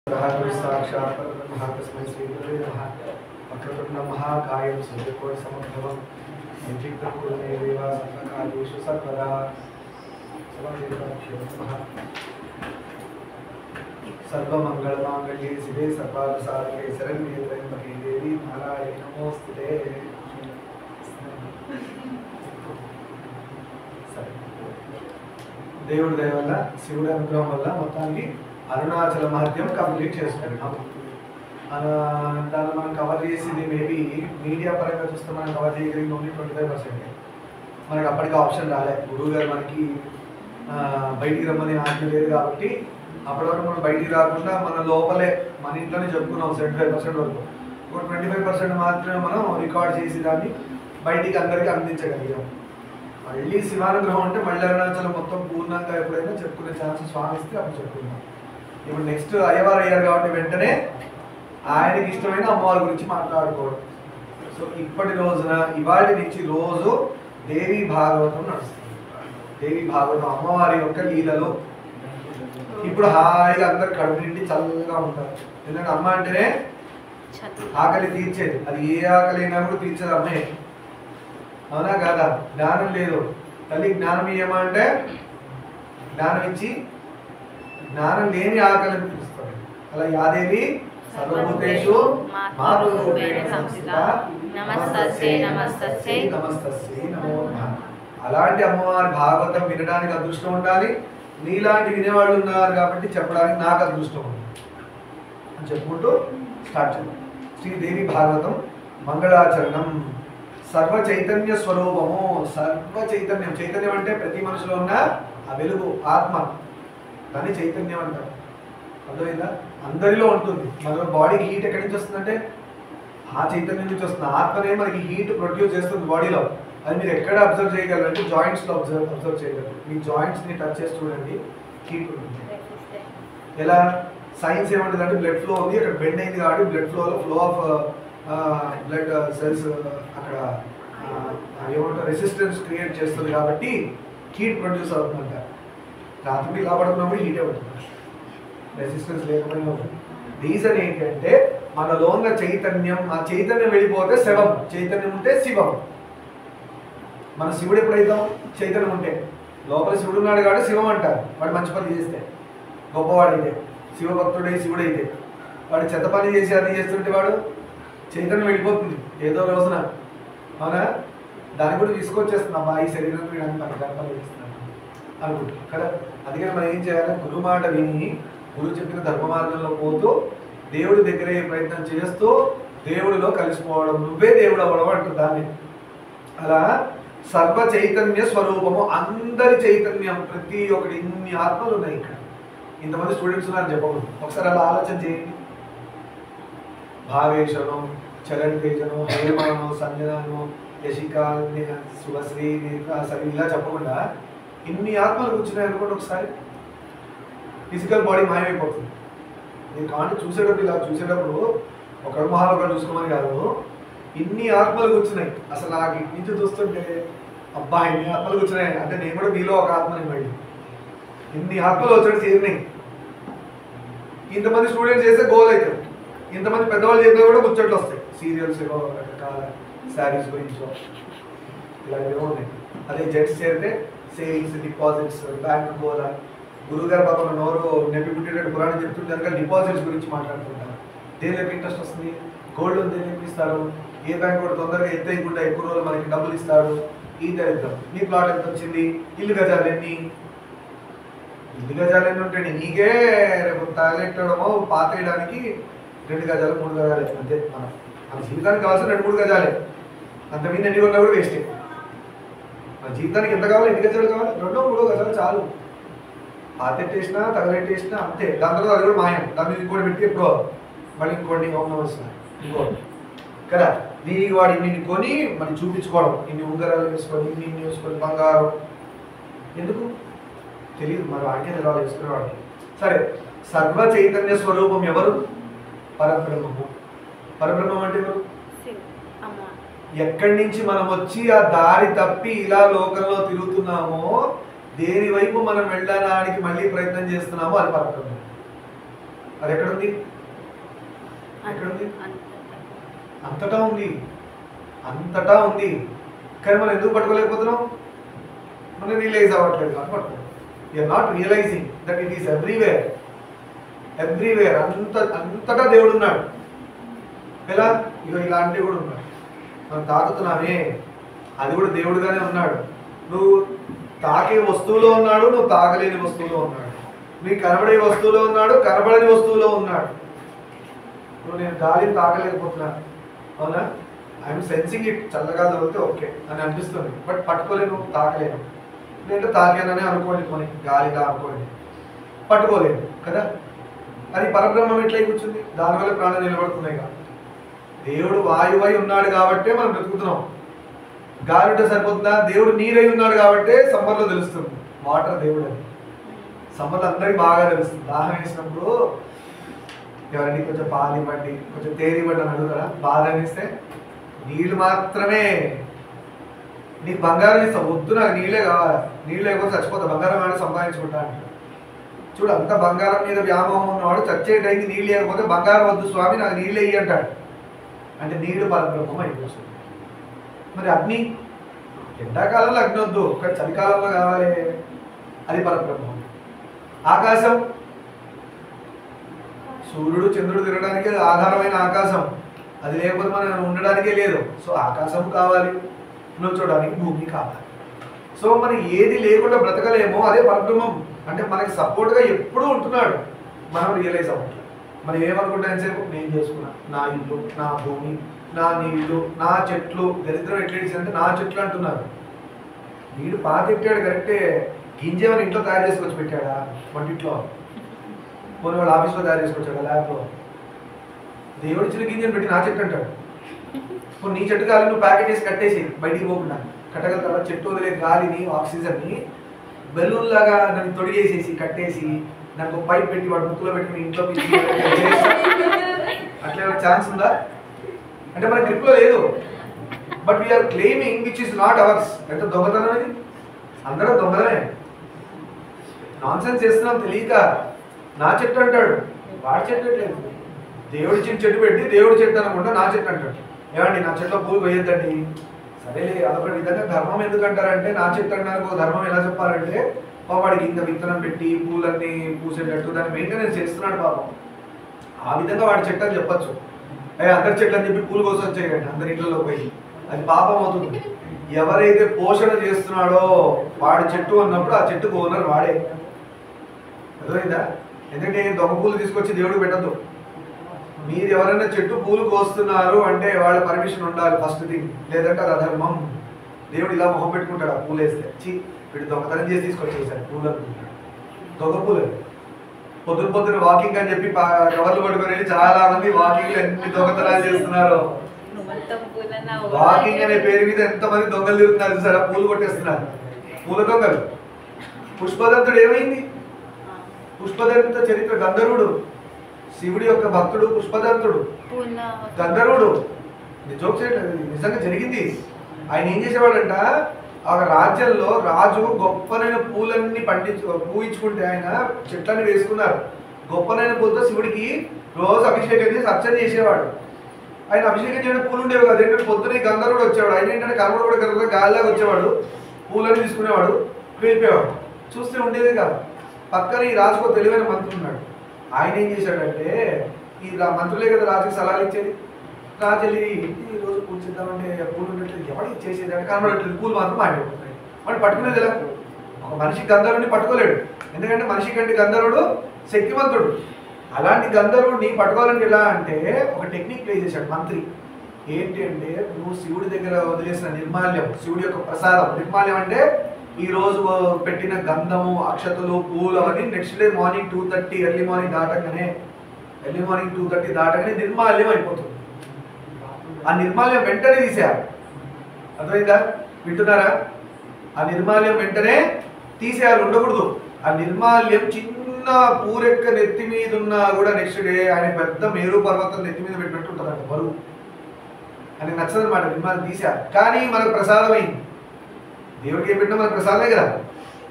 साक्षात् परब्रह्म तस्मै श्री गुरुवे नमः। वक्रतुण्ड महाकायं सूर्यकोटिसमप्रभं निर्विघ्नं कुरु मे देव सर्वकार्येषु सर्वदा। सर्वमङ्गलमाङ्गल्ये शिवे सर्वार्थसाधके शरण्ये त्र्यम्बके देवी नारायणी नमोस्तुते। దేవుడి దయ వల్ల శివుడి అనుగ్రహం వల్ల మొత్తానికి అరుణాచల మహత్యం కంప్లీట్ చేసుకుంటాం. దాన్ని మనం కవర్ చేసింది మేబీ మీడియా పరంగా చూస్తే మనం కవర్ చేయగలిగింది ఓన్లీ 25%. మనకి అప్పటికి ఆప్షన్ రాలే. గురువు గారు మనకి బయటికి రమ్మని ఆజ్ఞ లేదు కాబట్టి అప్పటి వరకు మనం బయటికి రాకుండా మన లోపలే మన ఇంట్లోనే చెప్పుకున్నాం 75% వరకు. ఒక 25% మాత్రమే మనం రికార్డ్ చేసి దాన్ని బయటికి అందరికీ అందించగలిగాం. మళ్ళీ శివానుగ్రహం అంటే మళ్ళీ అరుణాచలం మొత్తం పూర్ణంగా ఎప్పుడైనా చెప్పుకునే ఛాన్స్ స్వామి ఇస్తే అప్పుడు చెప్పుకుందాం. ఇప్పుడు నెక్స్ట్ అయ్యవారు అయ్యారు కాబట్టి వెంటనే ఆయనకి ఇష్టమైన అమ్మవారి గురించి మాట్లాడుకోవడం. సో ఇప్పటి రోజున ఇవాటి నుంచి రోజు దేవి భాగవతం నడుస్తుంది. దేవి భాగవతం అమ్మవారి యొక్క లీలలో ఇప్పుడు హాయిగా అందరు కడుపు నిండి చల్లగా ఉంటారు. ఎందుకంటే అమ్మ అంటేనే ఆకలి తీర్చేది. అది ఏ ఆకలి అయినా కూడా తీర్చేది అమ్మే. అవునా కాదా? జ్ఞానం లేదు, తల్లి జ్ఞానం ఇయ్యమా అంటే జ్ఞానం ఇచ్చి జ్ఞానం లేని ఆకలిని పిలుస్తాడు. అలా యాదేవి సర్వభూతేషు మాతృరూపేణ సంస్థిత నమస్తస్యై నమస్తస్యై నమస్తస్యై నమో నమః. అలాంటి అమ్మవారి భాగవతం వినడానికి అదృష్టం ఉండాలి. నీలాంటి వినేవాళ్ళు ఉన్నారు కాబట్టి చెప్పడానికి నాకు అదృష్టం ఉంది అని చెప్పుకుంటూ స్టార్ట్ చేద్దాం. శ్రీదేవి భాగవతం మంగళాచరణం. సర్వ చైతన్య స్వరూపము. సర్వ చైతన్యం. చైతన్యం అంటే ప్రతి మనిషిలో ఉన్న ఆ వెలుగు ఆత్మ, దాన్ని చైతన్యం అంటారు. అర్థమైందా? అందరిలో ఉంటుంది. మన బాడీకి హీట్ ఎక్కడి నుంచి వస్తుందంటే ఆ చైతన్యం నుంచి వస్తుంది. ఆత్మనే మనకి హీట్ ప్రొడ్యూస్ చేస్తుంది బాడీలో. అది మీరు ఎక్కడ అబ్జర్వ్ చేయగలరు అంటే జాయింట్స్లో అబ్జర్వ్ చేయగలరు. మీ జాయింట్స్ని టచ్ చేసి చూడండి, హీట్ ఉంటుంది. ఎలా? సైన్స్ ఏమంటుంది అంటే బ్లడ్ ఫ్లో ఉంది, అక్కడ బెండ్ అయింది కాబట్టి blood flow of blood cells అక్కడ ఏమంటారు రెసిస్టెన్స్ క్రియేట్ చేస్తుంది కాబట్టి హీట్ ప్రొడ్యూస్ అవుతుందంట. రాత్రి ఇలా పడుకున్నప్పుడు హీటే ఉంటుంది, రెసిస్టెన్స్ లేకపోయినా ఉంటుంది. రీజన్ ఏంటంటే మనలో ఉన్న చైతన్యం, ఆ చైతన్యం వెళ్ళిపోతే శవం, చైతన్యం ఉంటే శివం. మన శివుడు ఎప్పుడైతాం? చైతన్యం ఉంటే. లోపల శివుడు ఉన్నాడు కాబట్టి శివం అంటారు. వాడు మంచి పని చేస్తే, గొప్పవాడైతే, శివభక్తుడై శివుడైతే. వాడు చెత్త పని చేసి అది చేస్తుంటే వాడు చైతన్యం వెళ్ళిపోతుంది ఏదో రోజున. అవునా? దాన్ని కూడా తీసుకొచ్చేస్తున్నాం ఈ శరీరం మనకి గర్భం చేస్తున్నాం అనుకుంటున్నాం కదా. అందుకని మనం ఏం చేయాలి? గురువు మాట విని గురువు చెప్పిన ధర్మ మార్గంలో పోతూ దేవుడి దగ్గర ప్రయత్నం చేస్తూ దేవుడిలో కలిసిపోవడం, నువ్వే దేవుడు అవ్వడం అంటారు దాన్ని. అలా సర్వ చైతన్య స్వరూపము, అందరి చైతన్యం, ప్రతి ఒక్కటి. ఇన్ని ఆత్మలు ఉన్నాయి ఇక్కడ, ఇంతమంది స్టూడెంట్స్ ఉన్నారని చెప్పకూడదు. ఒకసారి అలా ఆలోచన చేయండి. భావేశను, చరణ్ తేజను, హేమను, సంజనను, యశిక, శుభశ్రీ, సరి ఇలా చెప్పకుండా ఇన్ని ఆత్మలు కూర్చున్నాయి అనుకోండి. ఒకసారి ఫిజికల్ బాడీ మాయమైపోతుంది. నేను కానీ చూసేటప్పుడు ఇలా చూసేటప్పుడు ఒకరి మొహాలు ఒకరు చూసుకోమని కాదు, ఇన్ని ఆత్మలు కూర్చున్నాయి. అసలు నాకు ఇటు నుంచి చూస్తుంటే అబ్బా ఇన్ని ఆత్మలు కూర్చున్నాయి అంటే నేను కూడా మీలో ఒక ఆత్మని. మళ్ళీ ఇన్ని ఆత్మలు వచ్చి చేరినాయి. ఇంతమంది స్టూడెంట్స్ చేస్తే గోల్ అవుతారు. ఇంతమంది పెద్దవాళ్ళు చేసినా కూడా ముచ్చట్లు వస్తాయి. సీరియల్స్ రకరకాల శారీస్ గురించో ఇలాంటివి ఉన్నాయి. అదే జెంట్స్ చేరితే సేవింగ్స్, డిపాజిట్స్, బ్యాంక్ గోల. గురువుగారు పాపం నోరు నెప్పి పుట్టేటట్టు పురాణం చెప్తుంటే కనుక డిపాజిట్స్ గురించి మాట్లాడుతుంటారు. దేనికి ఇంట్రెస్ట్ వస్తుంది? గోల్డ్ ఉంది ఇస్తారు. ఏ బ్యాంక్ కూడా తొందరగా ఎత్తేయకుండా ఎక్కువ రోజులు మనకి డబ్బులు ఇస్తాడు. ఈ దరిద్రం. నీ ప్లాట్ ఎంత వచ్చింది? ఇల్లు గజాలు ఎన్ని? ఇల్లు గజాలు ఎన్ని ఉంటాయి? నీకే రేపు తగలెట్టడమో పాతేయడానికి 2 గజాలు 3 గజాలు అంతే. మన జీవితానికి కావాల్సిన 2-3 గజాలే. అంతమంది ఎన్ని ఉన్నా కూడా వేస్టే. మన జీవితానికి ఎంత కావాలి? 2 గజాలు కావాలి, 2-3 గజాలు చాలు. పాతెట్టేసినా తగలెట్టేసినా అంతే. దాని తర్వాత అది కూడా మాయం. దాని మీద ఇంకోటి పెట్టి ఎప్పుడో మళ్ళీ ఇంకోటి అవసరం ఇంకోటి కదా. దీనికి వాడు ఇన్ని కొని మరి చూపించుకోవడం, ఇన్ని ఉంగరాలు వేసుకొని, ఇన్ని వేసుకొని, బంగారం ఎందుకు తెలియదు. మరి వాడికే తెలవాలి వేసుకునేవాడికి. సరే, సర్వ చైతన్య స్వరూపం ఎవరు? పరబ్రహ్మము. పరబ్రహ్మం అంటే ఎవరు? ఎక్కడి నుంచి మనం వచ్చి ఆ దారి తప్పి ఇలా లోకంలో తిరుగుతున్నామో, దేని వైపు మనం వెళ్ళడానికి మళ్ళీ ప్రయత్నం చేస్తున్నామో అది పరబ్రహ్మం. అది ఎక్కడుంది? ఎక్కడుంది? అంతటా ఉంది, అంతటా ఉంది. కానీ మనం ఎందుకు పట్టుకోలేకపోతున్నాం? మనం రియలైజ్ అవ్వట్లేదు కాబట్టి పట్టుకోం. You're not realising that it is everywhere. Everywhere, అంతటా దేవుడు ఉన్నాడు. ఎలా? ఇక ఇలాంటివి కూడా ఉన్నాడు. మనం తాకుతున్నామే, అది కూడా దేవుడుగానే ఉన్నాడు. నువ్వు తాకే వస్తువులో ఉన్నాడు, నువ్వు తాకలేని వస్తువులో ఉన్నాడు. నీకు కనబడే వస్తువులో ఉన్నాడు, కనబడని వస్తువులో ఉన్నాడు. ఇప్పుడు నేను గాలిని తాకలేకపోతున్నాను, అవునా? I'm sensing it. చల్లగా తగిలితే ఓకే అని అనిపిస్తుంది, బట్ పట్టుకోలేను, తాకలేను. నేను తాకానని అనుకోండి, కొని గాలిగా అనుకోండి, పట్టుకోలేను కదా. అది పరబ్రహ్మం ఎట్లా కూర్చుంది? దానివల్ల ప్రాణం నిలబడుతున్నాయి కదా. దేవుడు వాయువై ఉన్నాడు కాబట్టే మనం బ్రతుకుతున్నాం. గాలి ఉంటే సరిపోతుందా? దేవుడు నీరై ఉన్నాడు కాబట్టే సమ్మర్లో తెలుస్తుంది వాటర్ దేవుడు అని. సమ్మర్లో అందరికీ బాగా తెలుస్తుంది. దాహం వేసినప్పుడు ఎవరండి కొంచెం పాలు ఇవ్వండి, కొంచెం తేనె ఇవ్వండి అని అడుగుతారా? బాధ అనిస్తే నీళ్ళు మాత్రమే. నీకు బంగారం ఇస్తాం, వద్దు నాకు నీళ్ళే కావాలి, నీళ్ళు లేకపోతే చచ్చిపోతా, బంగారం కానీ సంపాదించుకుంటా అంటాడు. చూడు, అంత బంగారం మీద వ్యామోహం ఉన్నవాడు చచ్చే టైంకి నీళ్ళు లేకపోతే బంగారం వద్దు స్వామి నాకు నీళ్ళు వేయి అంటాడు. అంటే నీళ్లు పరబ్రహ్మం అయిపోతుంది. మరి అగ్ని, ఎండాకాలంలో అగ్ని వద్దు, కానీ చలికాలంలో కావాలి, అది పరబ్రహ్మం. ఆకాశం, సూర్యుడు చంద్రుడు తిరగడానికి ఆధారమైన ఆకాశం, అది లేకపోతే మనం ఉండడానికే లేదు. సో ఆకాశం కావాలి, నిల్చోడానికి భూమి కావాలి. సో మనం ఏది లేకుండా బ్రతకలేమో అదే పరబ్రహ్మం. అంటే మనకి సపోర్ట్గా ఎప్పుడూ ఉంటున్నాడు, మనం రియలైజ్ అవ్వట్లేదు. మనం ఏమనుకుంటాం సేపు, నేను చేసుకున్నా, నా ఇల్లు, నా భూమి, నా నీళ్లు, నా చెట్లు. దరిద్రం ఎట్లా అంటే నా చెట్లు అంటున్నారు. వీడు పాతెట్టాడు కరెక్టే, గింజేమని ఇంట్లో తయారు చేసుకొచ్చి పెట్టాడా? వంటింట్లో పోనీ వాళ్ళ ఆఫీస్లో తయారు చేసుకొచ్చాడు, ల్యాబ్లో. దేవుడు ఇచ్చిన గింజను పెట్టి నా చెట్టు అంటాడు. నీ చెట్టు గాలి నువ్వు ప్యాకెట్ చేసి కట్టేసి బయటికి పోకుండా కట్టగలుగుతావా? చెట్టు వదిలే గాలిని, ఆక్సిజన్ని బెలూన్ లాగా దాన్ని తొడిగేసేసి కట్టేసి దానికి ఒక పైప్ పెట్టి వాడు ముక్కులో పెట్టుకుని ఇంట్లో అట్లా ఛాన్స్ ఉందా? అంటే మన గ్రిప్లో లేదు. But we are claiming which is not ours. ఎంత దొంగతనం ఇది! అందరం దొంగలమే, నాన్ సెన్స్ చేస్తున్నాం తెలియక. నా చెట్టు అంటాడు, వాడి చెట్టు లేదు. దేవుడి చెట్టు పెట్టి దేవుడి చెట్టు అనకుండా నా చెట్టు అంటాడు. ఏమండి నా చెట్లో పూలు వేయొద్దండి. సరేలే, అదొకటి విధంగా ధర్మం ఎందుకు అంటారంటే, నా చెట్టు అనడానికి ఒక ధర్మం ఎలా చెప్పాలంటే, వాడికి ఇంత విత్తనం పెట్టి పూలన్నీ పూసేటట్టు దాన్ని మెయింటెనెన్స్ చేస్తున్నాడు పాపం. ఆ విధంగా వాడి చెట్టు అని చెప్పచ్చు. అందరి చెట్లు అని చెప్పి పూలు కోసం వచ్చేయండి అందరి ఇళ్లలో పోయి, అది పాపం అవుతుంది. ఎవరైతే పోషణ చేస్తున్నాడో వాడి చెట్టు అన్నప్పుడు ఆ చెట్టుకు ఓనర్ వాడే. అర్థమైందా? ఎందుకంటే దొంగ పూలు తీసుకొచ్చి దేవుడికి పెట్టద్దు. మీరు ఎవరైనా చెట్టు పూలు కోస్తున్నారు అంటే వాళ్ళ పర్మిషన్ ఉండాలి ఫస్ట్ థింగ్, లేదంటే అది అధర్మం. దేవుడు ఇలా మొహం పెట్టుకుంటాడు ఆ పూలు వేస్తే, వీడు దొంగతనం చేసి తీసుకొచ్చేసాడు పూలు అనుకుంటాడు. దొంగ పూలు. పొద్దున వాకింగ్ అని చెప్పి కవర్లు పట్టుకొని వెళ్ళి చాలా మంది వాకింగ్ ఎన్ని దొంగతనాలు చేస్తున్నారు. వాకింగ్ అనే పేరు మీద ఎంతమంది దొంగలు తిరుగుతున్నారు చూసారా? పూలు కొట్టేస్తున్నారు, పూల దొంగలు. పుష్పదంతుడు ఏమైంది? పుష్పదంత చరిత్ర, గంధర్వుడు, శివుడి యొక్క భక్తుడు పుష్పదంతుడు, గంధర్వుడు. జోక్ చేయట్లేదు, నిజంగా జరిగింది. ఆయన ఏం చేసేవాడంట, ఆ రాజ్యంలో రాజు గొప్పనైన పూలన్నీ పూయించుకుంటే ఆయన చెట్లని వేసుకున్నారు. గొప్పనైన పూలతో శివుడికి రోజు అభిషేకం చేసి అర్చన చేసేవాడు. ఆయన అభిషేకం చేయడం పూలు ఉండేవి కదా. ఏంటంటే పొద్దున గంధర్వుడు వచ్చేవాడు. ఆయన ఏంటంటే కర్మడు కూడా కరెక్ట్గా గాలిలాగా వచ్చేవాడు, పూలని తీసుకునేవాడు, వెళ్ళిపోయేవాడు. చూస్తే ఉండేది కాదు. పక్కన ఈ రాజుకు తెలివైన మంత్రి ఉన్నాడు. ఆయన ఏం చేశాడంటే, ఈ మంత్రులే కదా రాజుకి సలహాలు ఇచ్చేది. రాజు వెళ్ళి ఈ రోజు పూజ చేద్దామంటే పూలు ఉండట్లేదు, ఎవరు ఇచ్చేసేది అంటే కనబడట్లేదు, పూలు మాత్రం మాడిపోతున్నాయి. వాడు పట్టుకునేది ఎలా? ఒక మనిషి గంధర్వుడిని పట్టుకోలేడు, ఎందుకంటే మనిషి కంటే గంధర్వుడు శక్తివంతుడు. అలాంటి గంధర్వుడిని పట్టుకోవాలంటే ఎలా అంటే ఒక టెక్నిక్ ప్లే చేశాడు మంత్రి. ఏంటి అంటే, నువ్వు శివుడి దగ్గర వదిలేసిన నిర్మాల్యం, శివుడి యొక్క ప్రసాదం. నిర్మాల్యం అంటే ఈ రోజు పెట్టిన గంధము, అక్షతలు, పూలు అవన్నీ next day morning 2:30 early morning దాటగానే నిర్మాల్యం అయిపోతుంది. ఆ నిర్మాల్యం వెంటనే తీసేయాలి. అర్థమైందా? వింటున్నారా? ఆ నిర్మాల్యం వెంటనే తీసేయాలి, ఉండకూడదు. ఆ నిర్మాల్యం చిన్న పూరెక్క నెత్తి మీద ఉన్నా కూడా నెక్స్ట్ డే ఆయన పెద్ద మేరు పర్వతం నెత్తి మీద పెట్టినట్టు ఉంటుందంట బరువు. అని నచ్చదన్నమాట, నిర్మాల్యం తీసేయాలి. కానీ మనకు ప్రసాదమైంది, దేవుడికి ఏం పెట్టినా మనకు ప్రసాదమే కదా.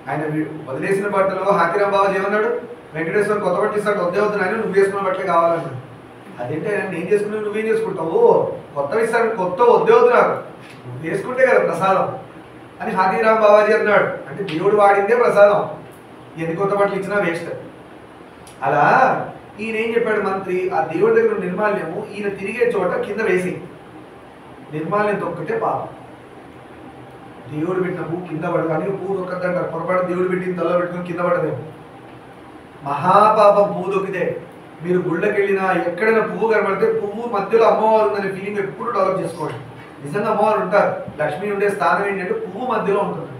ఆయన వదిలేసిన బట్టలో హాకిరాం బాబా ఏమన్నాడు, వెంకటేశ్వర కొత్త బట్టలు ఇస్తాడు, వద్దే వద్దు నాయన నువ్వు వేసుకున్న బట్టలే కావాలన్నాడు. అదేంటే నేను చేసుకున్నావు నువ్వేం చేసుకుంటావు, కొత్తవి ఇస్తాడు కొత్త వద్దే వద్దు నాకు, నువ్వు వేసుకుంటే కదా ప్రసాదం అని హాతీరామ్ బాబాజీ అన్నాడు. అంటే దేవుడు వాడిందే ప్రసాదం, ఎన్ని కొత్త బట్టలు ఇచ్చినా వేస్ట్. అలా ఈయన ఏం చెప్పాడు మంత్రి, ఆ దేవుడి దగ్గర నిర్మాల్యము ఈయన తిరిగే చోట కింద వేసి, నిర్మాల్యం తొక్కటే పాపం. దేవుడు పెట్టిన పువ్వు కింద పడదు, కానీ పువ్వు దొక్కద్దంటారు, పొరపాటు దేవుడు పెట్టిన తల పెట్టుకుని కింద పడదేమో. మహాపాపం పువ్వు దొక్కితే. మీరు గుళ్ళకి వెళ్ళినా ఎక్కడైనా పువ్వు కనబడితే పువ్వు మధ్యలో అమ్మవారు ఉందనే ఫీలింగ్ ఎప్పుడు డెవలప్ చేసుకోండి. నిజంగా అమ్మవారు ఉంటారు, లక్ష్మి ఉండే స్థానం ఏంటంటే పువ్వు మధ్యలో ఉంటుంది.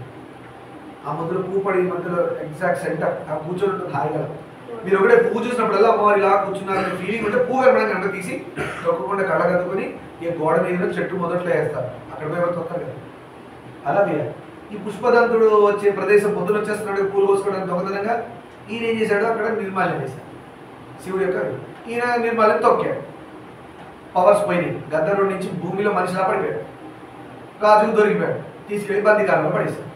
ఆ మధ్యలో పువ్వు పడి మధ్యలో ఎగ్జాక్ట్ సెంటర్ ఆ కూర్చొని ఉంటుంది హాయిగా. మీరు ఒకటే పువ్వు చూసినప్పుడల్లా అమ్మవారు ఇలా కూర్చున్నారనే ఫీలింగ్ ఉంటే పువ్వు కనబడని గంట తీసి తొక్కకుండా కళ్ళ కదుకొని ఈ గోడ మీద చెట్టు మొదట్లో వేస్తారు, అక్కడ పోయి ఎవరు తొక్కరు కదా. అలా వేయాలి. ఈ పుష్పదంతుడు వచ్చే ప్రదేశం పొద్దున వచ్చేస్తున్నాడు పూలు కోసుకోవడానికి దొంగతనంగా. ఈయన ఏం చేశాడు, అక్కడ నిర్మాల్యం వేశాడు శివుడు యొక్క. ఈయన నిర్మాల్యం తొక్కాడు, పవర్స్ పోయినాయి, గద్దరుడి నుంచి భూమిలో మనిషిలా పడిపోయాడు, రాజుకు దొరికిపోయాడు, తీసుకెళ్ళి బందీకారంలో పడేశాడు.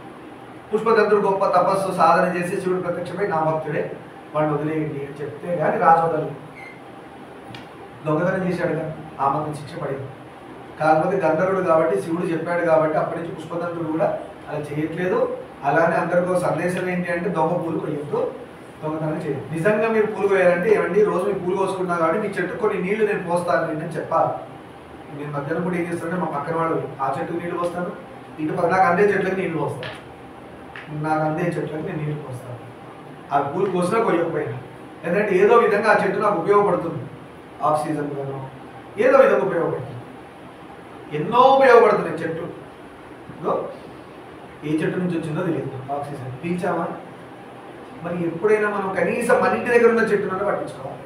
పుష్పదంతుడు గొప్ప తపస్సు సాధన చేసి శివుడు ప్రత్యక్షమై నా భక్తుడే వాడిని వదిలేయండి అని చెప్తే కానీ రాజు వదలు. దొంగతనం చేశాడుగా, ఆ మాత్రం శిక్ష పడింది. కాకపోతే గంధర్వుడు కాబట్టి శివుడు చెప్పాడు కాబట్టి అప్పటి నుంచి పుష్పదంతుడు కూడా అలా చేయట్లేదు. అలానే అందరికీ సందేశం ఏంటి అంటే దొంగ పూలు కొయ్యొద్దు, దొంగతనం చేయదు. నిజంగా మీరు పూలు కోయాలంటే ఏమండి, రోజు మీరు పూలు కోసుకున్నా కాబట్టి మీ చెట్టు కొన్ని నీళ్లు నేను పోస్తాను అని చెప్పాలి. నేను మధ్యాహ్నం కూడా ఏం చేస్తానంటే మా పక్కన వాళ్ళు ఆ చెట్టుకు నీళ్లు పోస్తాను, ఇటు నాకు అందే చెట్లకి నీళ్లు పోస్తాను, నాకు అందే చెట్లకి నేను నీళ్లు పోస్తాను. ఆ పూలు కోసినా కొయ్యకపోయినా, ఎందుకంటే ఏదో విధంగా ఆ చెట్టు నాకు ఉపయోగపడుతుంది, ఆక్సిజన్ గాను ఏదో విధంగా ఉపయోగపడుతుంది. ఎన్నో ఉపయోగపడుతున్నాయి చెట్టు. ఏ చెట్టు నుంచి వచ్చిందో తెలియదు, ఆక్సిజన్ పీల్చామా. మరి ఎప్పుడైనా మనం కనీసం మన ఇంటి దగ్గర ఉన్న చెట్టును పట్టించుకోవాలి.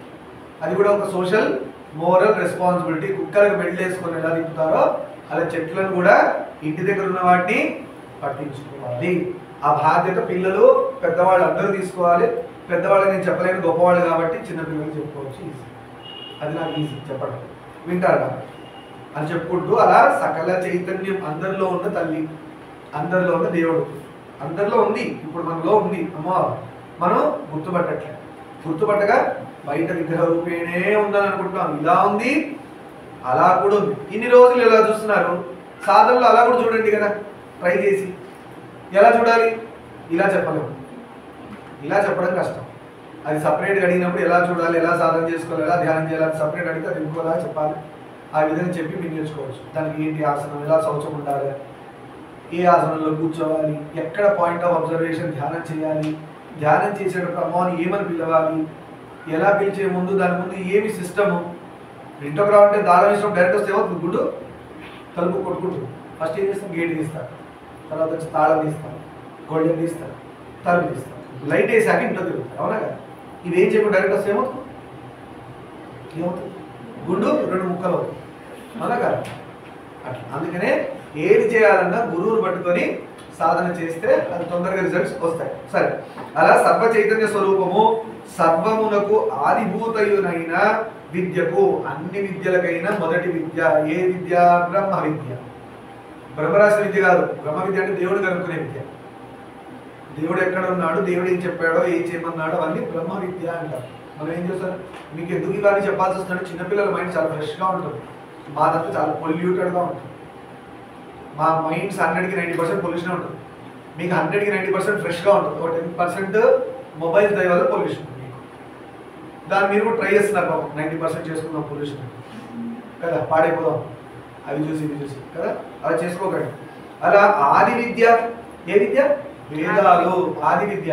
అది కూడా ఒక సోషల్ మోరల్ రెస్పాన్సిబిలిటీ. కుక్కలకు బెల్ట్ వేసుకొని ఎలా తిప్పుతారో అలా చెట్లను కూడా ఇంటి దగ్గర ఉన్న వాటిని పట్టించుకోవాలి. ఆ బాధ్యత పిల్లలు పెద్దవాళ్ళు అందరూ తీసుకోవాలి. పెద్దవాళ్ళు నేను చెప్పలేను, గొప్పవాళ్ళు కాబట్టి చిన్నపిల్లలు చెప్పుకోవచ్చు, ఈజీ. అది నాకు ఈజీ చెప్పడం, వింటారు కాబట్టి అని చెప్పుకుంటూ అలా సకల చైతన్యం అందరిలో ఉన్న తల్లి, అందరిలో ఉన్న దేవుడు, అందరిలో ఉంది, ఇప్పుడు మనలో ఉంది అమ్మవారు. మనం గుర్తుపట్టట్లే, గుర్తుపట్టగా బయట విగ్రహ రూపేణే ఉందని అనుకుంటున్నాం. ఇలా ఉంది, అలా కూడా ఉంది. ఇన్ని రోజులు ఎలా చూస్తున్నారు, సాధనలో అలా కూడా చూడండి కదా, ట్రై చేసి. ఎలా చూడాలి, ఇలా చెప్పలేము, ఇలా చెప్పడం కష్టం. అది సపరేట్గా అడిగినప్పుడు ఎలా చూడాలి, ఎలా సాధన చేసుకోవాలి, ఎలా ధ్యానం చేయాలి, సపరేట్ అడిగితే అది ఇంకోలా చెప్పాలి. ఆ విధంగా చెప్పి మీరు నేర్చుకోవచ్చు. దానికి ఏంటి ఆసనం, ఎలా శౌచం ఉండాలి, ఏ ఆసనంలో కూర్చోవాలి, ఎక్కడ పాయింట్ ఆఫ్ అబ్జర్వేషన్ ధ్యానం చేయాలి, ధ్యానం చేసేటప్పుడు అమ్మవారిని ఏమని పిలవాలి, ఎలా పిలిచే ముందు దాని ముందు ఏమి సిస్టము. ఇంట్లోకి రావంటే దాళం వేసినప్పుడు డైరెక్ట్ వస్తే ఏమవుతుంది, గుడ్డు తలుపు కొట్టుకుంటుంది. ఫస్ట్ ఏం చేస్తాం, గేట్ తీస్తాం, తర్వాత వచ్చి తాళం తీస్తాం, గోల్డెన్ తీస్తాం, తలుపు తీస్తాం, లైట్ వేసాక ఇంట్లో తిరుగుతాం, అవునా కదా. ఇవేం చేయకుండా డైరెక్ట్ వస్తే ఏమవుతుంది, గుండు రెండు ముక్కలు అవుతుంది, అవునా కదా. అట్లా అందుకనే ఏది చేయాలన్నా గురువుని పట్టుకొని సాధన చేస్తే అది తొందరగా రిజల్ట్స్ వస్తాయి. సరే, అలా సర్వ చైతన్య స్వరూపము సర్వమునకు ఆదిభూతయునైన విద్యకు, అన్ని విద్యలకైనా మొదటి విద్య ఏ విద్య, బ్రహ్మ విద్య. బ్రహ్మరాశి విద్య కాదు, బ్రహ్మ విద్య అంటే దేవుడు కనుక్కునే విద్య. దేవుడు ఎక్కడ ఉన్నాడు, దేవుడు ఏం చెప్పాడో, ఏం చేయమన్నాడో అవన్నీ బ్రహ్మ విద్య అంటారు. మనం ఏం చేస్తారు, మీకు ఎందుకు ఇవన్నీ చెప్పాల్సి వస్తున్నాడు, చిన్నపిల్లల మైండ్ చాలా ఫ్రెష్గా ఉంటుంది, మాదంతా చాలా పొల్యూటెడ్గా ఉంటుంది. మా మైండ్స్ 100కి 90% పొల్యూషన్ ఉంటుంది, మీకు 100కి 90% ఫ్రెష్గా ఉంటుంది. ఒక 10% మొబైల్స్ దయ వల్ల పొల్యూషన్ ఉంటుంది. దాన్ని మీరు కూడా ట్రై చేస్తున్నారు బాబు, 90% చేసుకున్నాం పొల్యూషన్ కదా, పాడైపోదాం అవి చూసి ఇవి చూసి కదా, అలా చేసుకోకండి. అలా ఆది విద్య ఏ విద్య, వేదాలు. ఆది విద్య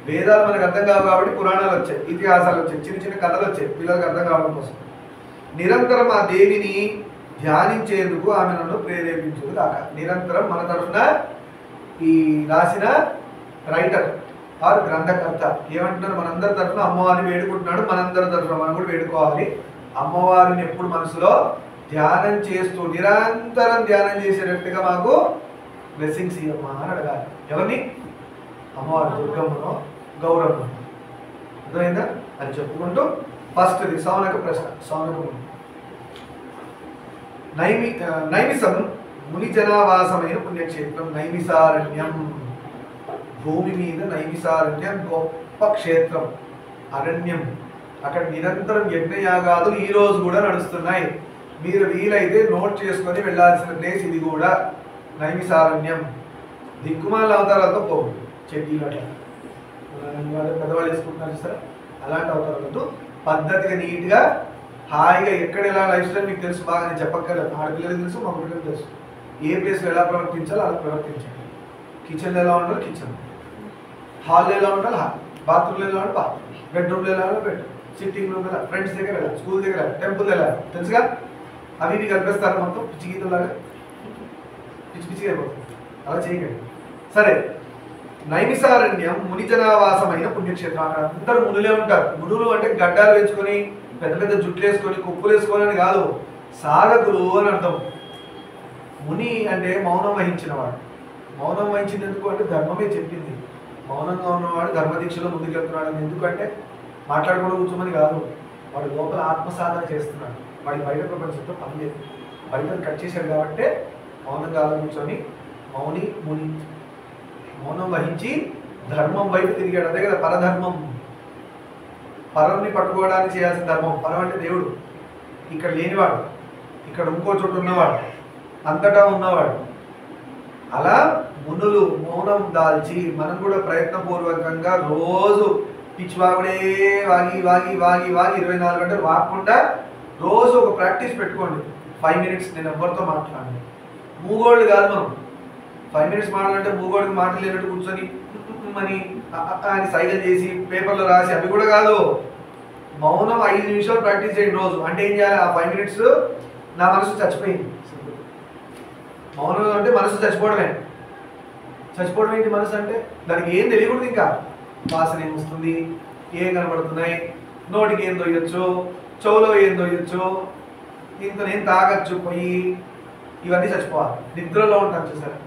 వేదాలు మనకు అర్థం కావు కాబట్టి పురాణాలు వచ్చాయి, ఇతిహాసాలు వచ్చాయి, చిన్న చిన్న కథలు వచ్చాయి పిల్లలకు అర్థం కావడం కోసం. నిరంతరం ఆ దేవిని ధ్యానించేందుకు ఆమె నన్ను ప్రేరేపించుదు కాక. నిరంతరం మన తరఫున ఈ రాసిన రైటర్ ఆర్ గ్రంథకర్త ఏమంటున్నారు, మనందరి తరఫున అమ్మవారిని వేడుకుంటున్నాడు, మనందరి తరఫున మనం కూడా వేడుకోవాలి. అమ్మవారిని ఎప్పుడు మనసులో ధ్యానం చేస్తూ నిరంతరం ధ్యానం చేసేటట్టుగా మాకు బ్లెస్సింగ్స్ ఇవ్వమ్మా అని అడగాలి. ఎవరిని, అమ్మవారి దుర్గమ్మను, గౌరమ్మను. అర్థమైందా అని చెప్పుకుంటూ ఫస్ట్ది సౌనక ప్రశ్న. సౌనకము నైమిసం ముని జనావాసమైన పుణ్యక్షేత్రం. నైమిసారణ్యం, భూమి మీద నైమిసారణ్యం గొప్ప క్షేత్రం. అరణ్యం. అక్కడ నిరంతరం యజ్ఞయాగాదులు ఈ రోజు కూడా నడుస్తున్నాయి. మీరు వీలైతే నోట్ చేసుకొని వెళ్ళాల్సిన ప్లేస్ ఇది కూడా. నైమిసారణ్యం. దిక్కుమాల అవతారాలతో పోవు. చెడ్డీలు అట్లా పెద్దవాళ్ళు వేసుకుంటున్నారు సార్, అలాంటి అవతారాలతో పద్ధతిగా నీట్గా హాయిగా ఎక్కడ ఎలా లైఫ్ స్టైల్ మీకు తెలుసు బాగా, నేను చెప్పక్కర్లేదు. ఆడపిల్లలకు తెలుసు, మా పిల్లలకు తెలుసు. ఏ ప్లేస్లో ఎలా ప్రవర్తించాలో అలా ప్రవర్తించండి. కిచెన్లో ఎలా ఉండాలి కిచెన్, హాల్లో ఎలా ఉండాలి హాల్, బాత్రూమ్లో ఎలా ఉండాలి బాత్రూమ్, బెడ్రూమ్లో ఎలా ఉండాలి బెడ్రూమ్, సిట్టింగ్ రూమ్ ఎలా, ఫ్రెండ్స్ దగ్గర ఎలా, స్కూల్ దగ్గర, టెంపుల్ ఎలా తెలుసుగా. అవి ఇవి కలిపేస్తారు మొత్తం పిచ్చి గీతలాగా, పిచ్చి పిచ్చిగా అయిపోతుంది. అలా చేయకండి. సరే, నైమిసారణ్యం మునిజనావాసమైన పుణ్యక్షేత్రం. అక్కడ అందరూ మునులే ఉంటారు. మునులు అంటే గడ్డాలు వేసుకొని పెద్ద పెద్ద జుట్లు వేసుకొని కుప్పులు వేసుకొని అని కాదు, సాధకులు అని అర్థం. ముని అంటే మౌనం వహించినవాడు. మౌనం వహించింది ఎందుకు అంటే ధర్మమే చెప్పింది. మౌనంగా ఉన్నవాడు ధర్మదీక్షలో ముందుకెళ్తున్నాడు అని. ఎందుకంటే మాట్లాడుకోవడం కూర్చోమని కాదు, వాడు లోపల ఆత్మసాధన చేస్తున్నాడు. వాడి బయట ప్రపంచంతో పని లేదు, బయట కట్ చేశాడు కాబట్టి మౌనంగా కూర్చొని మౌని ముని మౌనం వహించి ధర్మం వైపు తిరిగాడు. అదే కదా పరధర్మం. పరంని పట్టుకోవడానికి చేయాల్సిన ధర్మం. పరం అంటే దేవుడు, ఇక్కడ లేనివాడు, ఇక్కడ ఇంకో చోటు ఉన్నవాడు, అంతటా ఉన్నవాడు. అలా మునులు మౌనం దాల్చి మనం కూడా ప్రయత్నపూర్వకంగా రోజు పిచ్చివాగుడే వాగి వాగి వాగి వాగి 24 గంటలు వాగకుండా రోజు ఒక ప్రాక్టీస్ పెట్టుకోండి. 5 మినిట్స్ నేను ఎవరితో మాట్లాడండి. మూగోళ్ళు కాదు మనం. 5 మినిట్స్ మాట్లాడంటే మూగోడికి మాటలు లేనట్టు కూర్చొని అని అని సైకిల్ చేసి పేపర్లో రాసి అవి కూడా కాదు. మౌనం 5 నిమిషాలు ప్రాక్టీస్ చేయండి రోజు. అంటే ఏం చేయాలి? ఆ 5 మినిట్స్ నా మనసు చచ్చిపోయింది. మౌనం అంటే మనసు చచ్చిపోవడమే. చచ్చిపోవడం ఏంటి మనసు అంటే? దానికి ఏం తెలియకూడదు. ఇంకా వాసన ఏం వస్తుంది, ఏం కనబడుతున్నాయి, నోటికి ఏం తొయ్యొచ్చు, చెవులో ఏం తొయ్యొచ్చు, ఇంత నేను తాగొచ్చు పోయి, ఇవన్నీ చచ్చిపోవాలి. నిద్రలో ఉంటాను చూసారు.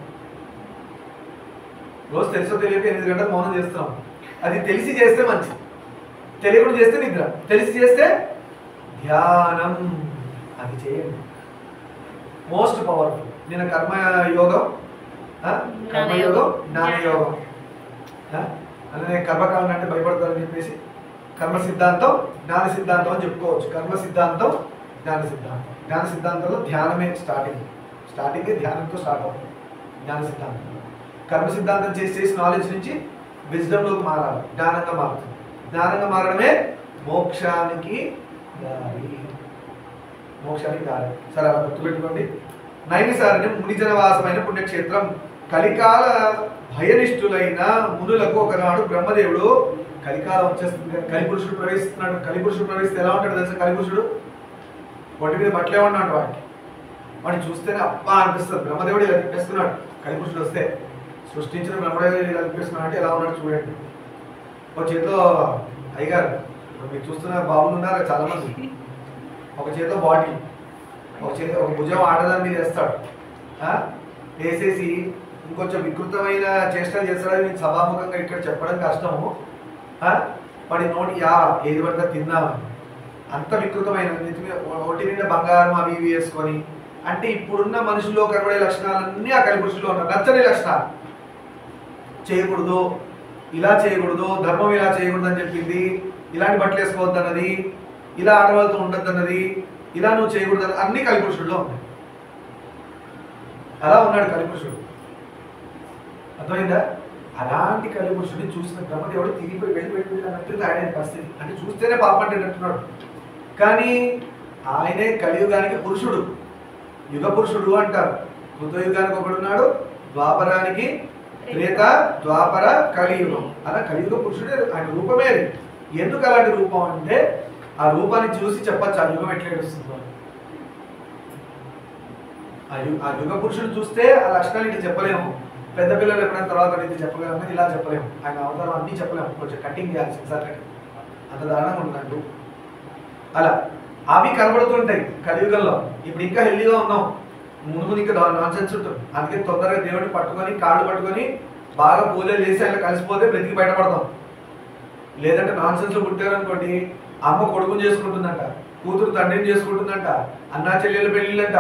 రోజు తెలుసో తెలియక 8 గంటలు మౌనం చేస్తున్నాం. అది తెలిసి చేస్తే మంచిది, తెలియకుండా చేస్తే నిద్ర, తెలిసి చేస్తే ధ్యానం. అది చేయండి. Most powerful. నేను కర్మయోగం, కర్మయోగం, జ్ఞానయోగం. అలానే కర్మకాండ అంటే భయపడతారని చెప్పేసి కర్మ సిద్ధాంతం, జ్ఞాన సిద్ధాంతం అని చెప్పుకోవచ్చు. కర్మ సిద్ధాంతం, జ్ఞాన సిద్ధాంతం. జ్ఞాన సిద్ధాంతంలో ధ్యానమే స్టార్టింగ్ ధ్యానంతో స్టార్ట్ అవుతుంది జ్ఞాన సిద్ధాంతం. కర్మ సిద్ధాంతం చేసి చేసి నాలెడ్జ్ నుంచి విజ్డమ్లోకి మారాలి, జ్ఞానంగా మారుతుంది. జ్ఞానంగా మారడమే మోక్షానికి దారి. మోక్షానికి దారి. సరే, అలా గుర్తుపెట్టుకోండి. నైమిసారణ్యం మునిజనవాసమైన పుణ్యక్షేత్రం. కలికాల భయనిష్ఠులైన మునులకు ఒకనాడు బ్రహ్మదేవుడు, కలికాలం వచ్చేస్తుంది, కలిపురుషుడు ప్రవేశిస్తున్నాడు. కలిపురుషుడు ప్రవేశిస్తే ఎలా ఉంటాడు తెలుసా? కలిపురుషుడు ఒంటి మీద బట్టలే ఉన్నాడు. వాడిని చూస్తేనే అబ్బా అనిపిస్తుంది. బ్రహ్మదేవుడు ఇలా తిప్పేస్తున్నాడు. కలిపురుషుడు వస్తే సృష్టించిన బ్రహ్మదేవుడు ఇలా తిప్పేస్తున్నాడు అంటే ఎలా ఉన్నాడు చూడండి. ఒక చేతిలో అయ్యగారు, మీరు చూస్తున్న బాబులు ఉన్నారు చాలా మంది, ఒక చేతిలో బాటిల్, ఒక భుజం ఆడదాని మీద వేస్తాడు. వేసేసి ఇంకొంచెం వికృతమైన చేష్టలు చేస్తాడని నేను సభాముఖంగా ఇక్కడ చెప్పడం కష్టము. వాడి నోటి ఏది పడితే తిన్నామని అంత వికృతమైన ఒంటి నిండా బంగారం అవి ఇవి వేసుకొని, అంటే ఇప్పుడున్న మనుషుల్లో కనబడే లక్షణాలన్నీ ఆ కలిపురుషుల్లో ఉన్నాయి. నచ్చని లక్షణాలు. చేయకూడదు, ఇలా చేయకూడదు, ధర్మం ఇలా చేయకూడదు అని చెప్పింది, ఇలాంటి బట్టలు వేసుకోవద్దు అన్నది, ఇలా ఆడవాళ్ళతో ఉండద్దు అన్నది, ఇలా నువ్వు చేయకూడదు అన్నది, అన్ని కలిపురుషుల్లో ఉన్నాయి. అలా ఉన్నాడు కలిపురుషుడు. అర్థమైందా? అలాంటి కలిపురుషుడిని చూసిన బ్రహ్మదేవుడు తిరిగిపోయి వెళ్ళి అన్నట్టు ఆయన పరిస్థితి. అంటే చూస్తేనే పాపం అంటే అంటున్నాడు. కానీ ఆయనే కలియుగానికి పురుషుడు, యుగ పురుషుడు అంటారు. కృతయుగానికి ఒకడున్నాడు, ద్వాపరానికి త్రేత, ద్వాపర, కలియుగం. అలా కలియుగ పురుషుడే ఆయన రూపమే. ఎందుకు అలాంటి రూపం అంటే ఆ రూపాన్ని చూసి చెప్పచ్చు ఆ యుగం ఎట్లా ఏడుస్తుందో. ఆ యుగ పురుషుడు చూస్తే ఆ లక్షణాలు ఇట్లా చెప్పలేము. పెద్ద పిల్లలు ఎప్పుడైనా తర్వాత ఇది చెప్పగలము, ఇలా చెప్పలేము. ఆయన అవతారం అన్నీ చెప్పలేము. కొంచెం కటింగ్ చేయాలి, సెన్సార్ కటింగ్, అంత దారుణంగా ఉందంటూ. అలా అవి కనబడుతుంటాయి కలియుగంలో. ఇప్పుడు ఇంకా హెల్దీగా ఉన్నాం, ముందు ఇంకా నాన్ సెన్స్ ఉంటుంది. అందుకే తొందరగా దేవుడిని పట్టుకొని కాళ్ళు పట్టుకొని బాగా పూజలు చేసి అలా కలిసిపోతే బ్రతికి బయటపడతాం. లేదంటే నాన్ సెన్స్ పుట్టారనుకోండి, అమ్మ కొడుకుని చేసుకుంటుందంట, కూతురు తండ్రిని చేసుకుంటుందంట, అన్నా చెల్లెలు పెళ్ళిళ్ళంట,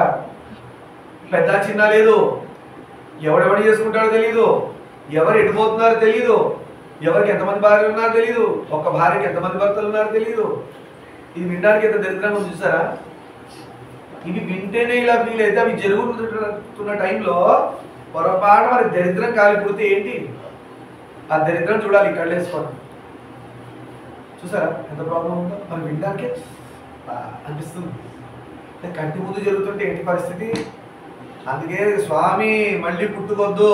పెద్ద చిన్న లేదు, ఎవడెవడి చేసుకుంటాడో తెలీదు, ఎవరు ఎడిపోతున్నారో తెలీదు, ఎవరికి ఎంతమంది భార్యలు ఉన్నారో తెలియదు, ఒక్క భార్యకి ఎంతమంది భర్తలు ఉన్నారో తెలియదు. ఇది వినడానికి ఎంత దరిద్రంగా చూసారా? ఇవి వింటేనే ఇలా ఫీల్ అయితే అవి జరుగుతున్న టైంలో పొరపాటు మరి దరిద్రం కాలిపుడితే ఏంటి? ఆ దరిద్రం చూడాలి కళ్ళేసుకోండి. చూసారా ఎంత ప్రాబ్లం ఉందో? మనం వినడానికే అనిపిస్తుంది. కంటి ముందు జరుగుతుంటే ఏంటి పరిస్థితి? అందుకే స్వామి మళ్ళీ పుట్టుకొద్దు,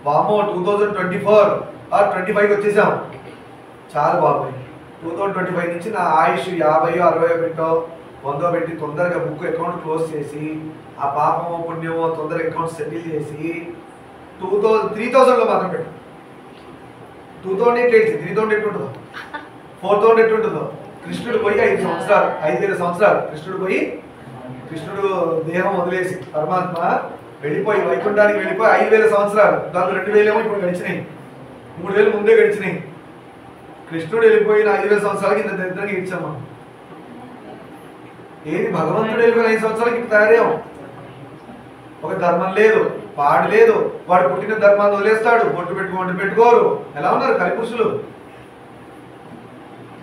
వామో 2024 ఆర్ 25కి వచ్చేసాం, చాలా బాగుంది. 2025 నుంచి నా ఆయుష్ 50 60 పెట్టో 100 పెట్టి తొందరగా బుక్ అకౌంట్ క్లోజ్ చేసి ఆ పాపమో పుణ్యమో తొందరగా అకౌంట్ సెటిల్ చేసి 3000లో మాత్రం పెట్టు. 2000 ఎట్లా 3000 ఎట్టుంటుందో, 4000 ఎట్టుంటుందో. కృష్ణుడు పోయి 5,000 సంవత్సరాలు కృష్ణుడు దేహం వదిలేసి పరమాత్మ వెళ్ళిపోయి వైకుంఠానికి వెళ్ళిపోయి 5,000 సంవత్సరాలు, దాంట్లో 2,000 ఏమో ఇప్పుడు గడిచినాయి, 3,000 ముందే గడిచినాయి. కృష్ణుడు వెళ్ళిపోయిన 5,000 సంవత్సరాలకి ఇంత దరిద్రంగా ఇచ్చాం మనం. ఏది భగవంతుడు వెళ్ళిపోయిన 5 సంవత్సరాలకి ఇప్పుడు తయారయ్యాం. ఒక ధర్మం లేదు, పాడు లేదు, వాడు పుట్టిన ధర్మాన్ని వదిలేస్తాడు, బొట్టు పెట్టుకోరు. ఎలా ఉన్నారు కలిపురుషులు?